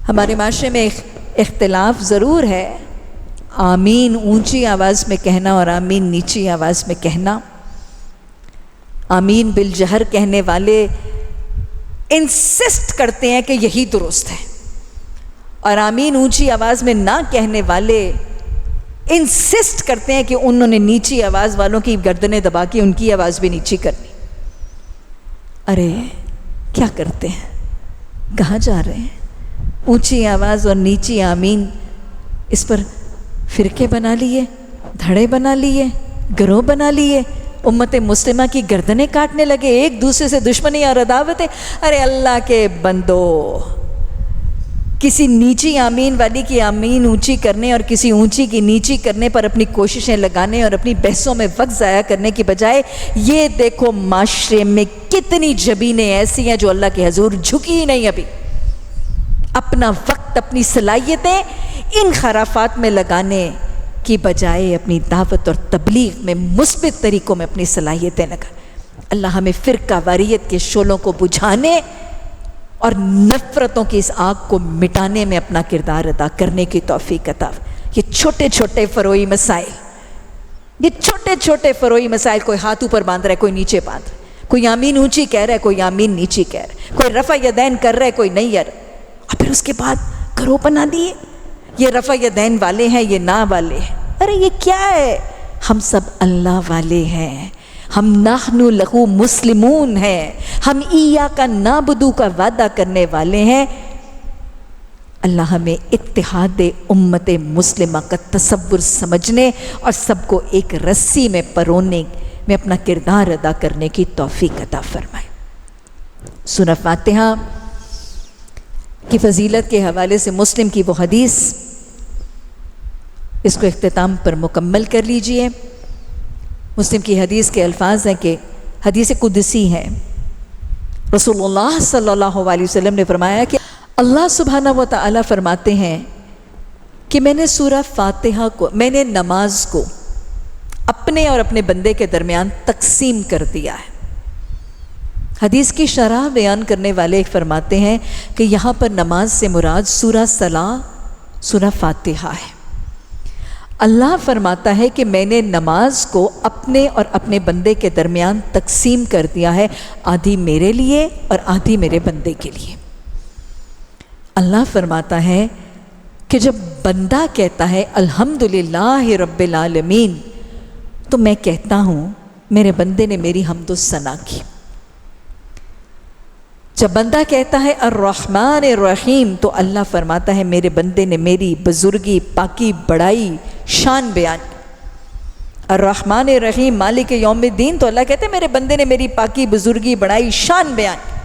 ہمارے معاشرے میں اختلاف ضرور ہے، آمین اونچی آواز میں کہنا اور آمین نیچی آواز میں کہنا۔ آمین بالجہر کہنے والے انسسٹ کرتے ہیں کہ یہی درست ہے، اور آمین اونچی آواز میں نہ کہنے والے انسسٹ کرتے ہیں کہ انہوں نے نیچی آواز والوں کی گردنیں دبا کے ان کی آواز بھی نیچی کرنی. ارے کیا کرتے ہیں؟ کہاں جا رہے ہیں؟ اونچی آواز اور نیچی آمین، اس پر فرقے بنا لیے، دھڑے بنا لیے، گروہ بنا لیے، امت مسلمہ کی گردنیں کاٹنے لگے، ایک دوسرے سے دشمنی اور عداوتیں. ارے اللہ کے بندو، کسی نیچی آمین والی کی آمین اونچی کرنے اور کسی اونچی کی نیچی کرنے پر اپنی کوششیں لگانے اور اپنی بحثوں میں وقت ضائع کرنے کی بجائے یہ دیکھو معاشرے میں کتنی جبینیں ایسی ہیں جو اللہ کے حضور جھکی ہی نہیں ابھی. اپنا وقت، اپنی صلاحیتیں ان خرافات میں لگانے کی بجائے اپنی دعوت اور تبلیغ میں مثبت طریقوں میں اپنی صلاحیتیں لگائیں. اللہ ہمیں فرقہ واریت کے شعلوں کو بجھانے اور نفرتوں کی اس آگ کو مٹانے میں اپنا کردار ادا کرنے کی توفیق عطا. یہ چھوٹے چھوٹے فروعی مسائل، کوئی ہاتھ اوپر باندھ رہا ہے، کوئی نیچے باندھ رہا ہے، کوئی آمین اونچی کہہ رہا ہے، کوئی آمین نیچی کہہ رہا ہے، کوئی رفع یدین کر رہا ہے، کوئی نہیں یار. اور پھر اس کے بعد گروہ بنا دیے، یہ رفع یدین والے ہیں، یہ نہ والے ہیں. ارے یہ کیا ہے؟ ہم سب اللہ والے ہیں، ہم نحن لہو مسلمون ہیں، ہم ایاک نعبد کا وعدہ کرنے والے ہیں. اللہ ہمیں اتحاد امت مسلمہ کا تصور سمجھنے اور سب کو ایک رسی میں پرونے میں اپنا کردار ادا کرنے کی توفیق عطا فرمائے. سورہ فاتحہ کی فضیلت کے حوالے سے مسلم کی وہ حدیث، اس کو اختتام پر مکمل کر لیجئے. مسلم کی حدیث کے الفاظ ہیں کہ حدیث قدسی ہے. رسول اللہ صلی اللہ علیہ وسلم نے فرمایا کہ اللہ سبحانہ و تعالی فرماتے ہیں کہ میں نے سورہ فاتحہ کو، میں نے نماز کو اپنے اور اپنے بندے کے درمیان تقسیم کر دیا ہے. حدیث کی شرح بیان کرنے والے فرماتے ہیں کہ یہاں پر نماز سے مراد سورہ صلاح، سورہ فاتحہ ہے. اللہ فرماتا ہے کہ میں نے نماز کو اپنے اور اپنے بندے کے درمیان تقسیم کر دیا ہے، آدھی میرے لیے اور آدھی میرے بندے کے لیے. اللہ فرماتا ہے کہ جب بندہ کہتا ہے الحمدللہ رب العالمین، تو میں کہتا ہوں میرے بندے نے میری حمد و ثنا کی. جب بندہ کہتا ہے الرحمن الرحیم، تو اللہ فرماتا ہے میرے بندے نے میری بزرگی، پاکی، بڑائی، شان بیان کی. الرحمن الرحیم مالک یوم الدین، تو اللہ کہتے ہیں میرے بندے نے میری پاکی، بزرگی، بڑائی، شان بیان کی.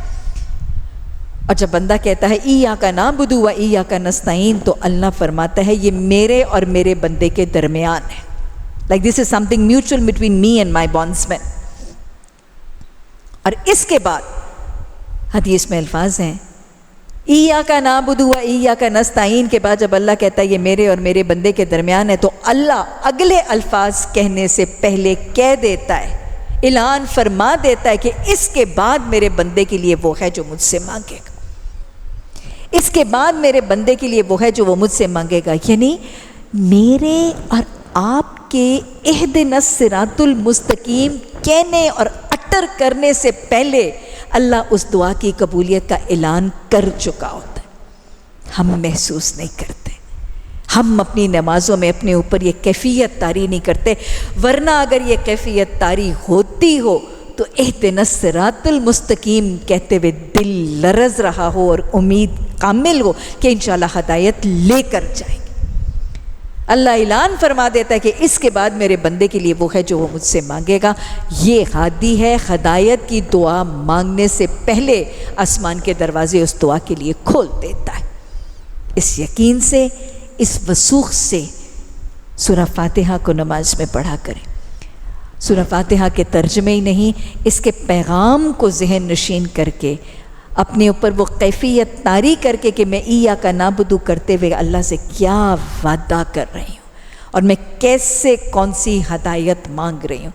اور جب بندہ کہتا ہے ایاک نعبد و ایاک نستعین، تو اللہ فرماتا ہے یہ میرے اور میرے بندے کے درمیان ہے. Like this is something mutual between me and my bondsman. اور اس کے بعد حدیث میں الفاظ ہیں ایاک نعبد و ایاک نستعین کے بعد جب اللہ کہتا ہے یہ میرے اور میرے بندے کے درمیان ہے، تو اللہ اگلے الفاظ کہنے سے پہلے کہہ دیتا ہے، اعلان فرما دیتا ہے کہ اس کے بعد میرے بندے کے لیے وہ ہے جو مجھ سے مانگے گا. اس کے بعد میرے بندے کے لیے وہ ہے جو وہ مجھ سے مانگے گا. یعنی میرے اور آپ کے اہدنا الصراط المستقیم کہنے اور اٹر کرنے سے پہلے اللہ اس دعا کی قبولیت کا اعلان کر چکا ہوتا ہے. ہم محسوس نہیں کرتے، ہم اپنی نمازوں میں اپنے اوپر یہ کیفیت طاری نہیں کرتے. ورنہ اگر یہ کیفیت طاری ہوتی ہو تو اہدنا الصراط المستقیم کہتے ہوئے دل لرز رہا ہو اور امید کامل ہو کہ انشاءاللہ ہدایت لے کر جائیں گے. اللہ اعلان فرما دیتا ہے کہ اس کے بعد میرے بندے کے لیے وہ ہے جو وہ مجھ سے مانگے گا. یہ ہادی ہے ہدایت کی دعا مانگنے سے پہلے آسمان کے دروازے اس دعا کے لیے کھول دیتا ہے. اس یقین سے، اس وثوق سے سورہ فاتحہ کو نماز میں پڑھا کریں. سورہ فاتحہ کے ترجمے ہی نہیں، اس کے پیغام کو ذہن نشین کر کے اپنے اوپر وہ کیفیت طاری کر کے کہ میں ایاک نعبد کرتے ہوئے اللہ سے کیا وعدہ کر رہی ہوں اور میں کیسے کون سی ہدایت مانگ رہی ہوں.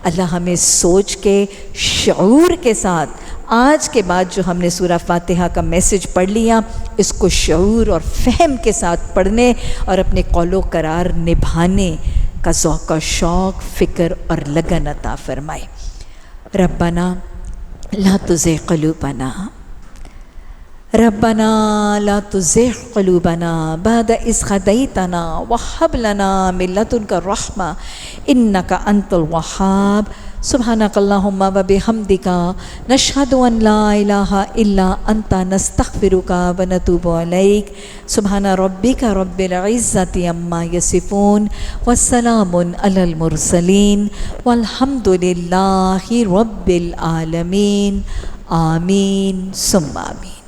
اللہ ہمیں سوچ کے شعور کے ساتھ آج کے بعد جو ہم نے سورہ فاتحہ کا میسج پڑھ لیا، اس کو شعور اور فہم کے ساتھ پڑھنے اور اپنے قول و قرار نبھانے کا ذوق و شوق، فکر اور لگن عطا فرمائے. ربنا لا تزغ قلوبنا ربنا لا تزغ قلوبنا بعد إذ هديتنا وهب لنا من لدنك الرحمة إنك أنت الوهاب سبحانك اللهم وبحمدك نشهد أن لا إله إلا أنت نستغفرك ونتوب إليك سبحان ربك رب العزة عما يصفون والسلام على المرسلين والحمد لله رب العالمين آمين ثم آمين.